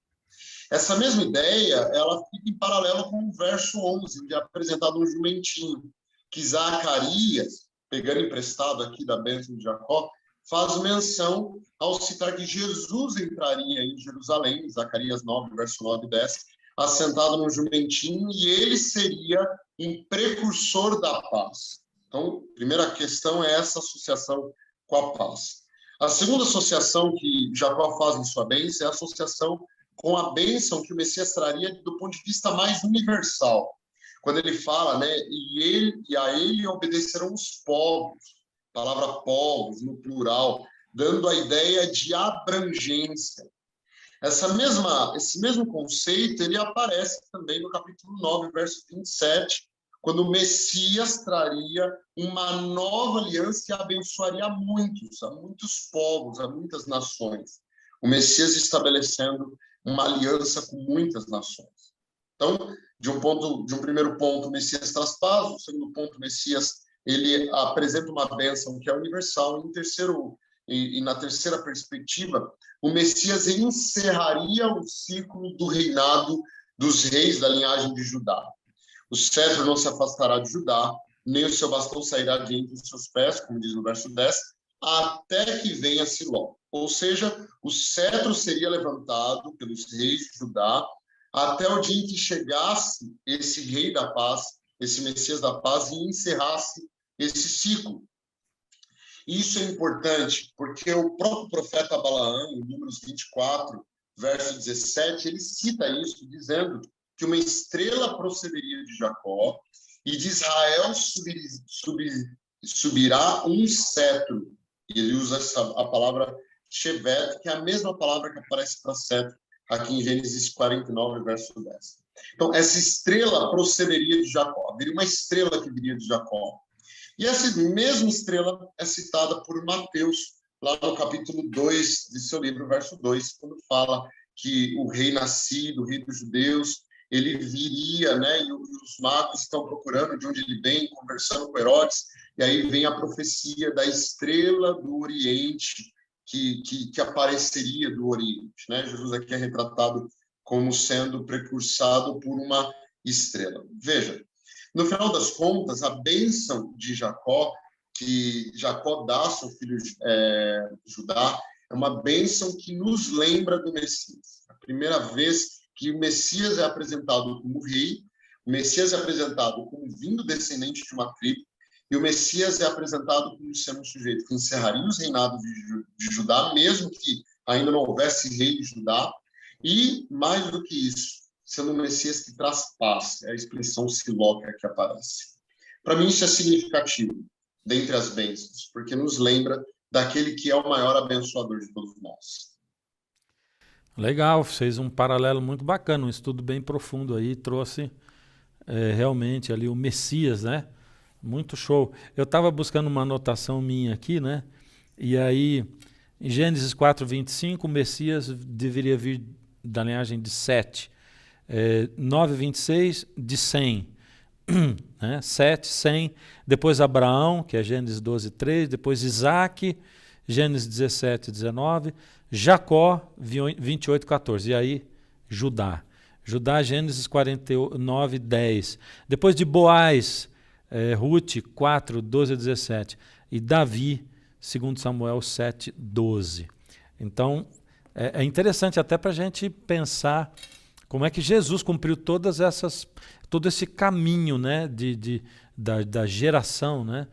Essa mesma ideia, ela fica em paralelo com o verso 11, onde é apresentado um jumentinho, que Zacarias, pegando emprestado aqui da bênção de Jacó, faz menção ao citar que Jesus entraria em Jerusalém, Zacarias 9, verso 9 e 10, assentado num jumentinho, e ele seria um precursor da paz. Então, a primeira questão é essa associação com a paz. A segunda associação que Jacó faz em sua bênção é a associação com a bênção que o Messias traria do ponto de vista mais universal. Quando ele fala, né, e a ele obedecerão os povos, palavra povos no plural, dando a ideia de abrangência. Esse mesmo conceito, ele aparece também no capítulo 9, verso 27, quando o Messias traria uma nova aliança que abençoaria a muitos povos, a muitas nações. O Messias estabelecendo uma aliança com muitas nações. Então, de um primeiro ponto, o Messias traz paz, no segundo ponto, o Messias ele apresenta uma bênção que é universal, e na terceira perspectiva, o Messias encerraria o ciclo do reinado dos reis da linhagem de Judá. O cetro não se afastará de Judá, nem o seu bastão sairá de entre os seus pés, como diz no verso 10, até que venha Siló. Ou seja, o cetro seria levantado pelos reis de Judá até o dia em que chegasse esse rei da paz, esse Messias da paz, e encerrasse esse ciclo. Isso é importante, porque o próprio profeta Balaão, em Números 24, verso 17, ele cita isso, dizendo que uma estrela procederia de Jacó, e de Israel subirá um cetro. Ele usa a palavra Shevet, que é a mesma palavra que aparece para cetro aqui em Gênesis 49, verso 10. Então, essa estrela procederia de Jacó. Haveria uma estrela que viria de Jacó. E essa mesma estrela é citada por Mateus, lá no capítulo 2 de seu livro, verso 2, quando fala que o rei nascido, o rei dos judeus, ele viria, né? E os magos estão procurando de onde ele vem, conversando com Herodes, e aí vem a profecia da estrela do Oriente, que apareceria do Oriente, né? Jesus aqui é retratado como sendo precursado por uma estrela. Veja, no final das contas, a bênção de Jacó, que Jacó dá ao seu filho Judá, é uma bênção que nos lembra do Messias. A primeira vez que o Messias é apresentado como rei, o Messias é apresentado como vindo descendente de uma tribo, e o Messias é apresentado como sendo um sujeito que encerraria os reinados de Judá, mesmo que ainda não houvesse rei de Judá, e, mais do que isso, sendo um Messias que traz paz, é a expressão silóquia que aparece. Para mim, isso é significativo, dentre as bênçãos, porque nos lembra daquele que é o maior abençoador de todos nós. Legal, fez um paralelo muito bacana, um estudo bem profundo aí, trouxe realmente ali o Messias, né? Muito show. Eu estava buscando uma anotação minha aqui, né? E aí, em Gênesis 4:25, o Messias deveria vir da linhagem de Sete. 9:26, de Sem. Né? 7, 100. Depois Abraão, que é Gênesis 12:3. Depois Isaac, Gênesis 17:19. Jacó, 28:14. E aí, Judá. Judá, Gênesis 49:10. Depois de Boaz, Ruth, 4:12-17. E Davi, 2 Samuel 7:12. Então, é interessante até para a gente pensar como é que Jesus cumpriu todo esse caminho, né, da geração, né,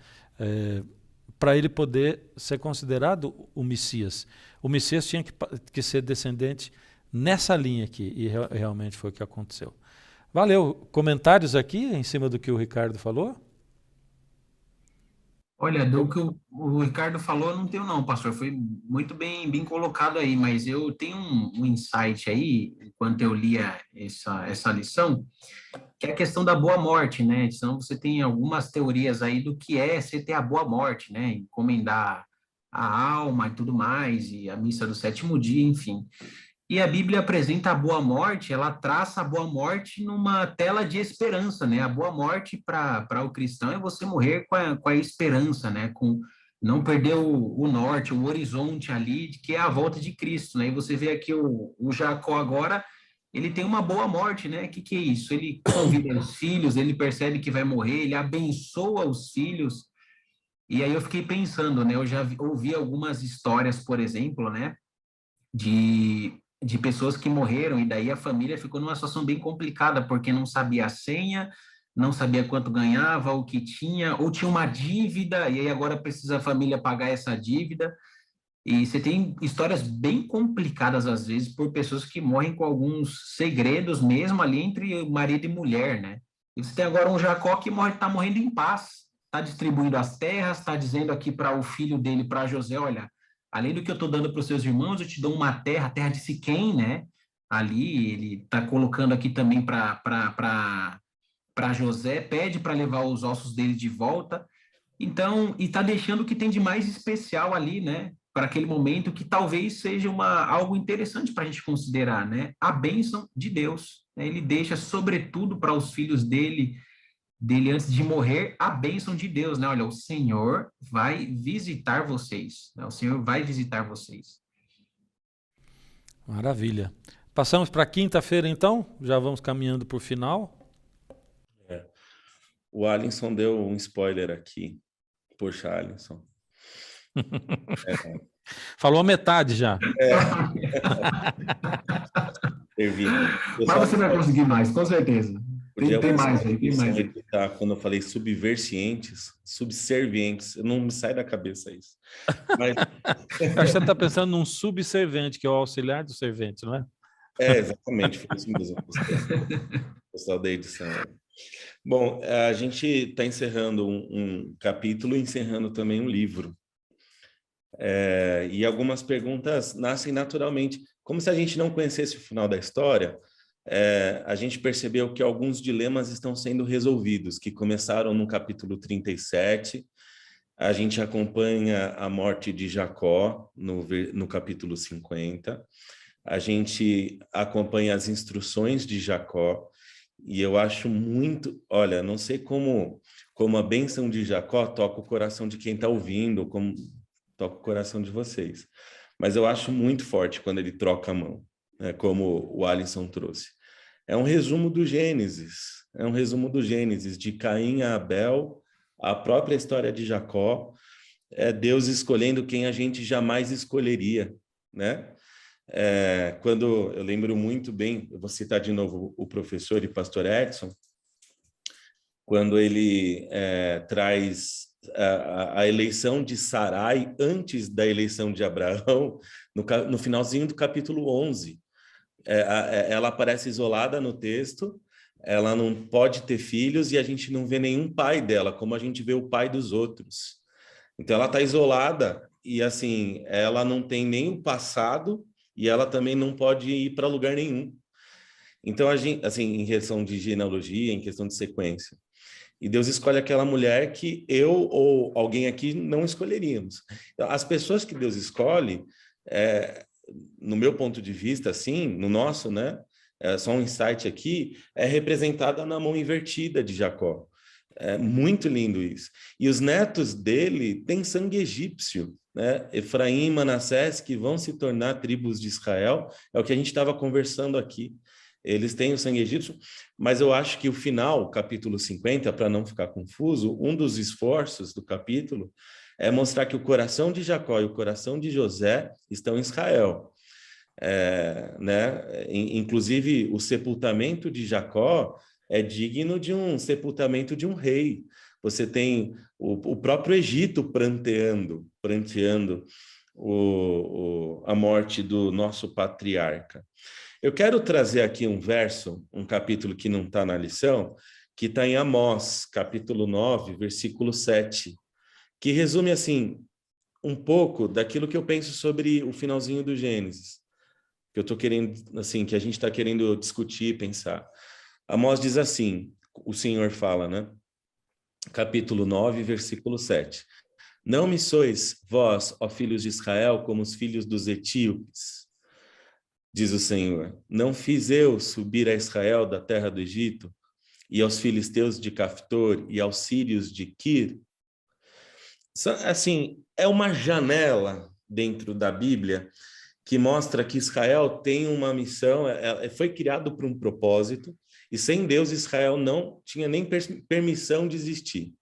para ele poder ser considerado o Messias. O Messias tinha que ser descendente nessa linha aqui, e realmente foi o que aconteceu. Valeu. Comentários aqui em cima do que o Ricardo falou? Olha, do que o Ricardo falou, não tenho não, pastor. Foi muito bem colocado aí, mas eu tenho um insight aí, enquanto eu lia essa lição, que é a questão da boa morte, né? Então, você tem algumas teorias aí do que é você ter a boa morte, né? Encomendar a alma e tudo mais, e a missa do sétimo dia, enfim. E a Bíblia apresenta a boa morte, ela traça a boa morte numa tela de esperança, né? A boa morte para o cristão é você morrer com a esperança, né? Com não perder o norte, o horizonte ali, que é a volta de Cristo, né? E você vê aqui o Jacó agora, ele tem uma boa morte, né? O que é isso? Ele convida os filhos, ele percebe que vai morrer, ele abençoa os filhos. E aí eu fiquei pensando, né? Eu já ouvi algumas histórias, por exemplo, né? De pessoas que morreram, e daí a família ficou numa situação bem complicada, porque não sabia a senha, não sabia quanto ganhava, o que tinha, ou tinha uma dívida, e aí agora precisa a família pagar essa dívida. E você tem histórias bem complicadas, às vezes, por pessoas que morrem com alguns segredos mesmo ali entre marido e mulher, né? E você tem agora um Jacó que está morrendo em paz, está distribuindo as terras, está dizendo aqui para o filho dele, para José, olha, além do que eu estou dando para os seus irmãos, eu te dou uma terra, a terra de Siquém, né? Ali, ele está colocando aqui também para José, pede para levar os ossos dele de volta. Então, e está deixando o que tem de mais especial ali, né? Para aquele momento que talvez seja algo interessante para a gente considerar, né? A bênção de Deus, né? Ele deixa, sobretudo, para os filhos dele antes de morrer, a bênção de Deus, né? Olha, o Senhor vai visitar vocês, né? O Senhor vai visitar vocês. Maravilha. Passamos para quinta-feira, então? Já vamos caminhando para o final. O Alisson deu um spoiler aqui. Poxa, Alisson. Falou a metade já. Mas você vai conseguir mais, com certeza. Tem mais aí, tem mais aí. Quando eu falei subservientes, não me sai da cabeça isso. Mas... Acho que você está pensando num subservente, que é o auxiliar do servente, não é? Exatamente, foi isso mesmo. Pessoal da edição. Bom, a gente está encerrando um capítulo e encerrando também um livro. E algumas perguntas nascem naturalmente. Como se a gente não conhecesse o final da história, a gente percebeu que alguns dilemas estão sendo resolvidos, que começaram no capítulo 37. A gente acompanha a morte de Jacó no capítulo 50. A gente acompanha as instruções de Jacó. E eu acho muito... Olha, não sei como a bênção de Jacó toca o coração de quem está ouvindo, como toca o coração de vocês. Mas eu acho muito forte quando ele troca a mão, né, como o Alisson trouxe. É um resumo do Gênesis. É um resumo do Gênesis, de Caim a Abel, a própria história de Jacó. É Deus escolhendo quem a gente jamais escolheria, né? Quando eu lembro muito bem, eu vou citar de novo o professor e pastor Edson, quando ele traz a eleição de Sarai antes da eleição de Abraão, no finalzinho do capítulo 11. Ela aparece isolada no texto, ela não pode ter filhos e a gente não vê nenhum pai dela, como a gente vê o pai dos outros. Então ela está isolada e assim, ela não tem nem o passado e ela também não pode ir para lugar nenhum. Então, a gente, assim, em questão de genealogia, em questão de sequência. E Deus escolhe aquela mulher que eu ou alguém aqui não escolheríamos. As pessoas que Deus escolhe, no meu ponto de vista, assim, no nosso, né? Só um insight aqui, é representada na mão invertida de Jacó. É muito lindo isso. E os netos dele têm sangue egípcio, né? Efraim e Manassés, que vão se tornar tribos de Israel, é o que a gente estava conversando aqui. Eles têm o sangue egípcio, mas eu acho que o final, capítulo 50, para não ficar confuso, um dos esforços do capítulo é mostrar que o coração de Jacó e o coração de José estão em Israel. Né? Inclusive, o sepultamento de Jacó é digno de um sepultamento de um rei. Você tem o próprio Egito pranteando a morte do nosso patriarca. Eu quero trazer aqui um verso, um capítulo que não está na lição, que está em Amós, capítulo 9, versículo 7, que resume assim um pouco daquilo que eu penso sobre o finalzinho do Gênesis, que eu estou querendo, assim, que a gente está querendo discutir, pensar. Amós diz assim, o Senhor fala, né? Capítulo 9, versículo 7. Não me sois vós, ó filhos de Israel, como os filhos dos etíopes, diz o Senhor. Não fiz eu subir a Israel da terra do Egito, e aos filisteus de Caftor, e aos sírios de Quir? Assim, é uma janela dentro da Bíblia que mostra que Israel tem uma missão, foi criado por um propósito, e sem Deus Israel não tinha nem permissão de existir.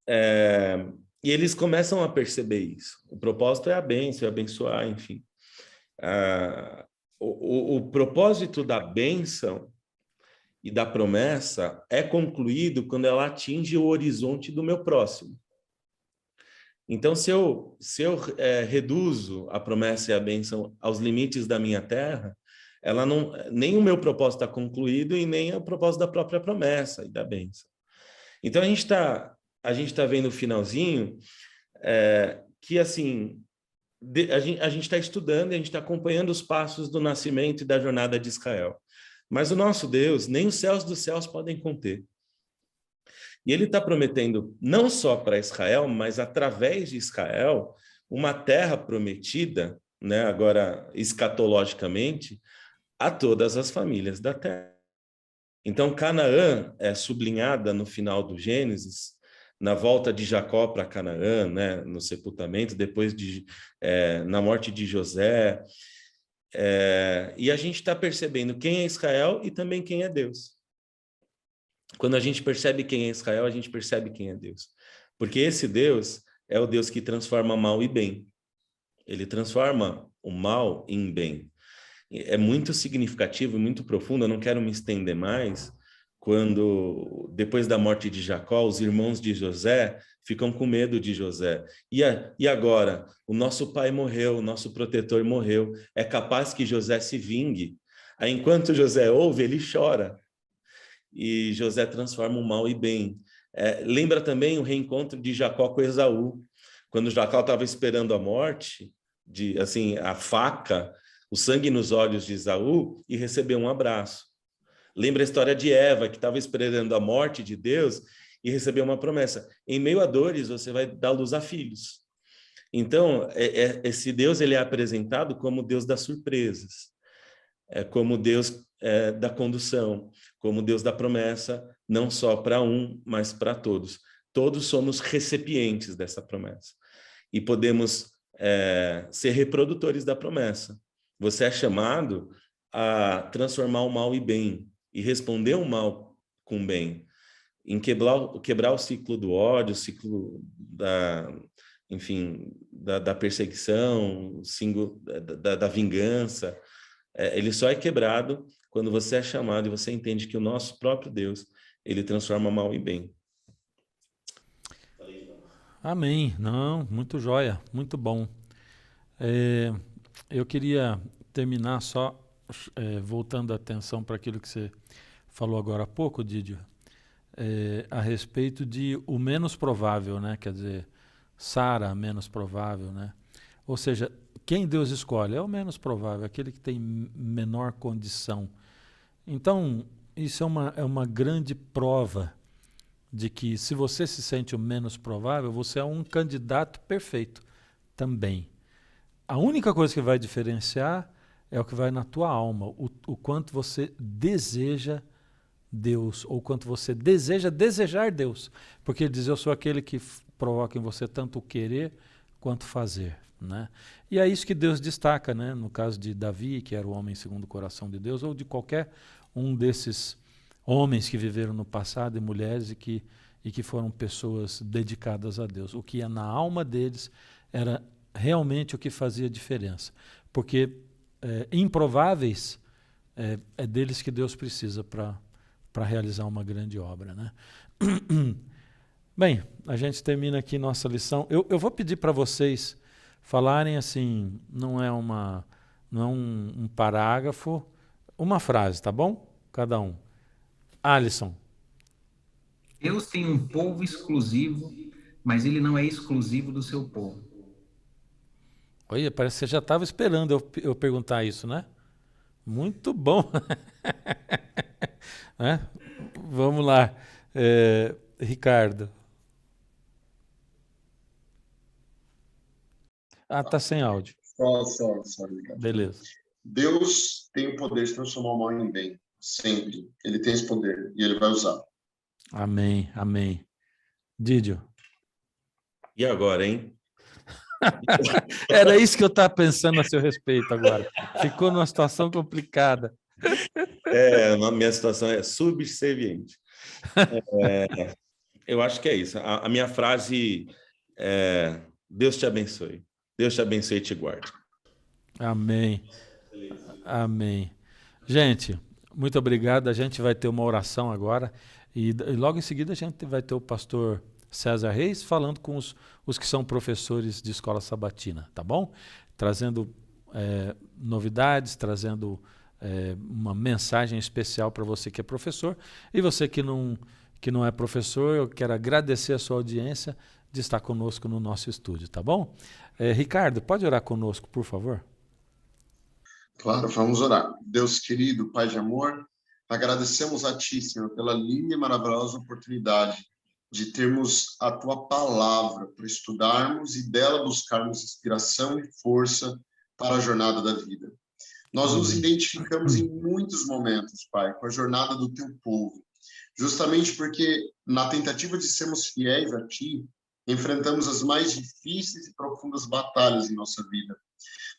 E eles começam a perceber isso. O propósito é a bênção, é abençoar, enfim. O propósito da bênção e da promessa é concluído quando ela atinge o horizonte do meu próximo. Então, se eu reduzo a promessa e a bênção aos limites da minha terra, ela não, nem o meu propósito está concluído e nem o propósito da própria promessa e da bênção. Então, a gente tá vendo o finalzinho, que assim, a gente está estudando e a gente está acompanhando os passos do nascimento e da jornada de Israel. Mas o nosso Deus, nem os céus dos céus podem conter. E ele está prometendo, não só para Israel, mas através de Israel, uma terra prometida, né, agora escatologicamente, a todas as famílias da terra. Então, Canaã é sublinhada no final do Gênesis, na volta de Jacó para Canaã, né, no sepultamento, depois na morte de José. E a gente está percebendo quem é Israel e também quem é Deus. Quando a gente percebe quem é Israel, a gente percebe quem é Deus. Porque esse Deus é o Deus que transforma mal em bem. Ele transforma o mal em bem. É muito significativo e muito profundo, eu não quero me estender mais, quando, depois da morte de Jacó, os irmãos de José ficam com medo de José. E agora? O nosso pai morreu, o nosso protetor morreu. É capaz que José se vingue. Aí, enquanto José ouve, ele chora. E José transforma o mal em bem. Lembra também o reencontro de Jacó com Esaú, quando Jacó estava esperando a morte, a faca, o sangue nos olhos de Esaú, e recebeu um abraço. Lembra a história de Eva, que estava esperando a morte de Deus e recebeu uma promessa: em meio a dores você vai dar luz a filhos. Então, esse Deus ele é apresentado como Deus das surpresas, como Deus da condução, como Deus da promessa, não só para um, mas para todos. Todos somos recipientes dessa promessa. E podemos ser reprodutores da promessa. Você é chamado a transformar o mal em bem, e responder o mal com bem, em quebrar o ciclo do ódio, o ciclo da perseguição, da vingança. Ele só é quebrado quando você é chamado e você entende que o nosso próprio Deus, ele transforma mal em bem. Amém. Não, muito joia, muito bom. Eu queria terminar só voltando a atenção para aquilo que você falou agora há pouco, Didio, a respeito de o menos provável, né? Quer dizer, Sara, menos provável, né? Ou seja, quem Deus escolhe é o menos provável, aquele que tem menor condição. Então, isso é uma grande prova de que, se você se sente o menos provável, você é um candidato perfeito também. A única coisa que vai diferenciar é o que vai na tua alma, o quanto você deseja Deus, ou quanto você deseja desejar Deus. Porque ele diz: eu sou aquele que provoca em você tanto o querer quanto fazer. Né? E é isso que Deus destaca, né? No caso de Davi, que era o homem segundo o coração de Deus, ou de qualquer um desses homens que viveram no passado, e mulheres, e que foram pessoas dedicadas a Deus. O que ia na alma deles era realmente o que fazia diferença. Porque improváveis é deles que Deus precisa para realizar uma grande obra. Né? Bem, a gente termina aqui nossa lição. Eu vou pedir para vocês falarem assim, não é um parágrafo, uma frase, tá bom? Cada um. Alisson. Deus tem um povo exclusivo, mas ele não é exclusivo do seu povo. Olha, parece que você já estava esperando eu perguntar isso, né? Muito bom. Vamos lá. Ricardo. Tá sem áudio. Só, Ricardo. Beleza. Deus tem o poder de transformar o mal em bem, sempre. Ele tem esse poder e ele vai usar. Amém, amém. Didio. E agora, hein? Era isso que eu estava pensando a seu respeito agora. Ficou numa situação complicada. A minha situação é subserviente. Eu acho que é isso. A minha frase é: Deus te abençoe. Deus te abençoe e te guarde. Amém. Amém. Gente, muito obrigado. A gente vai ter uma oração agora e logo em seguida a gente vai ter o pastor César Reis, falando com os que são professores de escola sabatina, tá bom? Trazendo novidades, trazendo uma mensagem especial para você que é professor. E você que não é professor, eu quero agradecer a sua audiência de estar conosco no nosso estúdio, tá bom? Ricardo, pode orar conosco, por favor? Claro, vamos orar. Deus querido, Pai de amor, agradecemos a Ti, Senhor, pela linda e maravilhosa oportunidade de termos a Tua palavra para estudarmos e dela buscarmos inspiração e força para a jornada da vida. Nós nos identificamos em muitos momentos, Pai, com a jornada do Teu povo, justamente porque, na tentativa de sermos fiéis a Ti, enfrentamos as mais difíceis e profundas batalhas em nossa vida.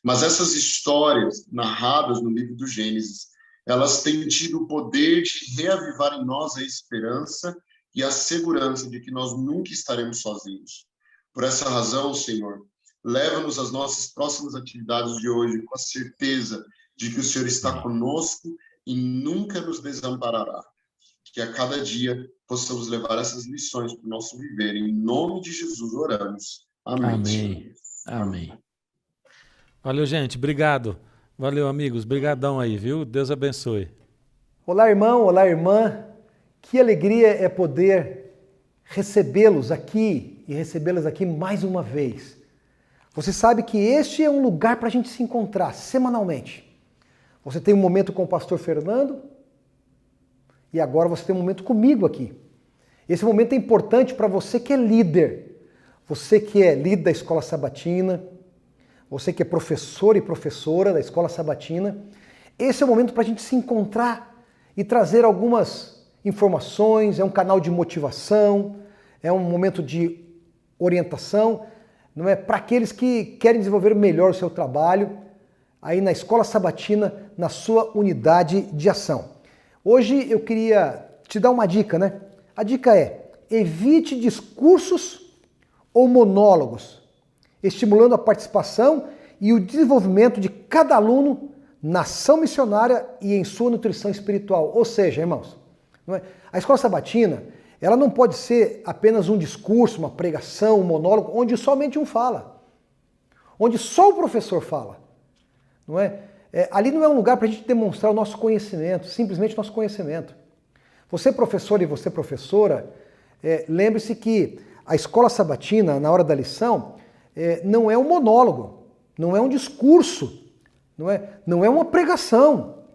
Mas essas histórias narradas no livro do Gênesis, elas têm tido o poder de reavivar em nós a esperança e a segurança de que nós nunca estaremos sozinhos. Por essa razão, Senhor, leva-nos às nossas próximas atividades de hoje com a certeza de que o Senhor está conosco e nunca nos desamparará. Que a cada dia possamos levar essas lições para o nosso viver. Em nome de Jesus oramos. Amém. Amém. Amém. Valeu, gente. Obrigado. Valeu, amigos. Brigadão aí, viu? Deus abençoe. Olá, irmão. Olá, irmã. Que alegria é poder recebê-los aqui e recebê-las aqui mais uma vez. Você sabe que este é um lugar para a gente se encontrar semanalmente. Você tem um momento com o pastor Fernando e agora você tem um momento comigo aqui. Esse momento é importante para você que é líder. Você que é líder da Escola Sabatina, você que é professor e professora da Escola Sabatina, esse é o momento para a gente se encontrar e trazer algumas informações, é um canal de motivação, é um momento de orientação, não é? Para aqueles que querem desenvolver melhor o seu trabalho aí na Escola Sabatina, na sua unidade de ação. Hoje eu queria te dar uma dica, né? A dica é: evite discursos ou monólogos, estimulando a participação e o desenvolvimento de cada aluno na ação missionária e em sua nutrição espiritual. Ou seja, irmãos, não é? A Escola Sabatina, ela não pode ser apenas um discurso, uma pregação, um monólogo, onde somente um fala, onde só o professor fala. Não é? Ali não é um lugar para a gente demonstrar o nosso conhecimento, simplesmente o nosso conhecimento. Você professor e você professora, lembre-se que a Escola Sabatina, na hora da lição, não é um monólogo, não é um discurso, não é uma pregação.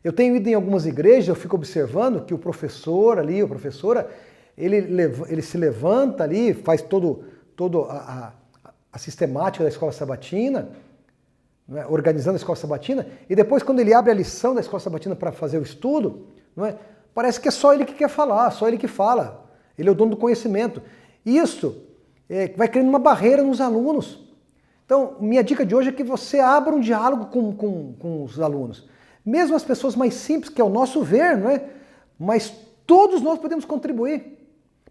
Eu tenho ido em algumas igrejas, eu fico observando que o professor ali, a professora, ele se levanta ali, faz todo a sistemática da Escola Sabatina, organizando a Escola Sabatina, e depois quando ele abre a lição da Escola Sabatina para fazer o estudo, parece que é só ele que quer falar, só ele que fala. Ele é o dono do conhecimento. Isso vai criando uma barreira nos alunos. Então, minha dica de hoje é que você abra um diálogo com os alunos. Mesmo as pessoas mais simples, que é o nosso ver, não é? Mas todos nós podemos contribuir.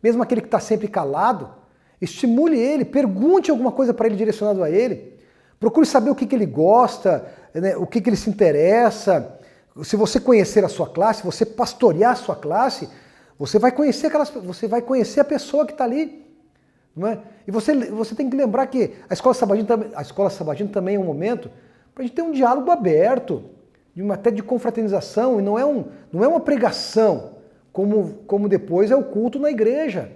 Mesmo aquele que está sempre calado, estimule ele, pergunte alguma coisa para ele direcionado a ele. Procure saber o que ele gosta, né? O que ele se interessa. Se você conhecer a sua classe, você pastorear a sua classe, você vai conhecer a pessoa que está ali. Não é? E você tem que lembrar que a Escola Sabatina também é um momento para a gente ter um diálogo aberto, até de confraternização, e não é uma pregação, como depois é o culto na igreja.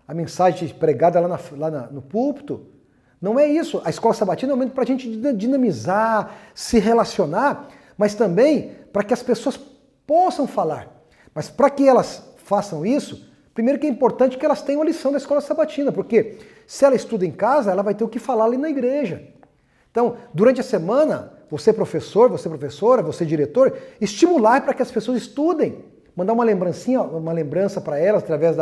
A mensagem pregada lá no púlpito. Não é isso. A Escola Sabatina é um momento para a gente dinamizar, se relacionar, mas também para que as pessoas possam falar. Mas para que elas façam isso, primeiro que é importante que elas tenham a lição da Escola Sabatina, porque se ela estuda em casa, ela vai ter o que falar ali na igreja. Então, durante a semana, você professor, você professora, você diretor, estimular para que as pessoas estudem. Mandar uma lembrança para elas através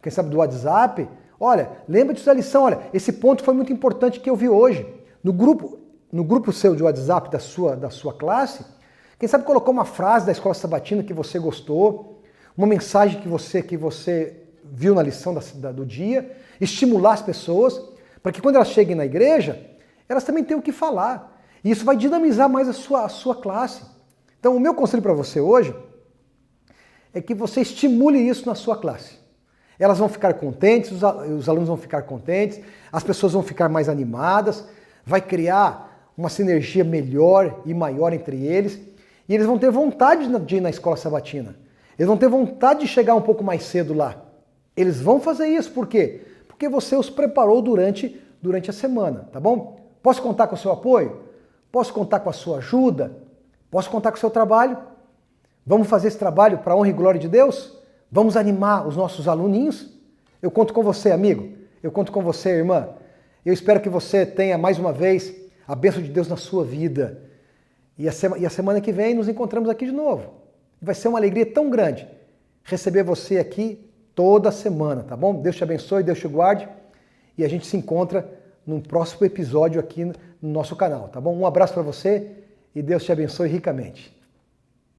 quem sabe, do WhatsApp. Olha, lembra-te da lição, olha, esse ponto foi muito importante que eu vi hoje. No grupo seu de WhatsApp da sua classe, quem sabe colocou uma frase da Escola Sabatina que você gostou, uma mensagem que você viu na lição do dia, estimular as pessoas, para que quando elas cheguem na igreja, elas também tenham o que falar. E isso vai dinamizar mais a sua classe. Então, o meu conselho para você hoje é que você estimule isso na sua classe. Elas vão ficar contentes, os alunos vão ficar contentes, as pessoas vão ficar mais animadas, vai criar uma sinergia melhor e maior entre eles, e eles vão ter vontade de ir na escola sabatina. Eles vão ter vontade de chegar um pouco mais cedo lá. Eles vão fazer isso, por quê? Porque você os preparou durante a semana, tá bom? Posso contar com o seu apoio? Posso contar com a sua ajuda? Posso contar com o seu trabalho? Vamos fazer esse trabalho para a honra e glória de Deus? Vamos animar os nossos aluninhos? Eu conto com você, amigo. Eu conto com você, irmã. Eu espero que você tenha mais uma vez a bênção de Deus na sua vida. E a semana que vem nos encontramos aqui de novo. Vai ser uma alegria tão grande receber você aqui toda semana, tá bom? Deus te abençoe, Deus te guarde. E a gente se encontra num próximo episódio aqui no nosso canal, tá bom? Um abraço para você e Deus te abençoe ricamente.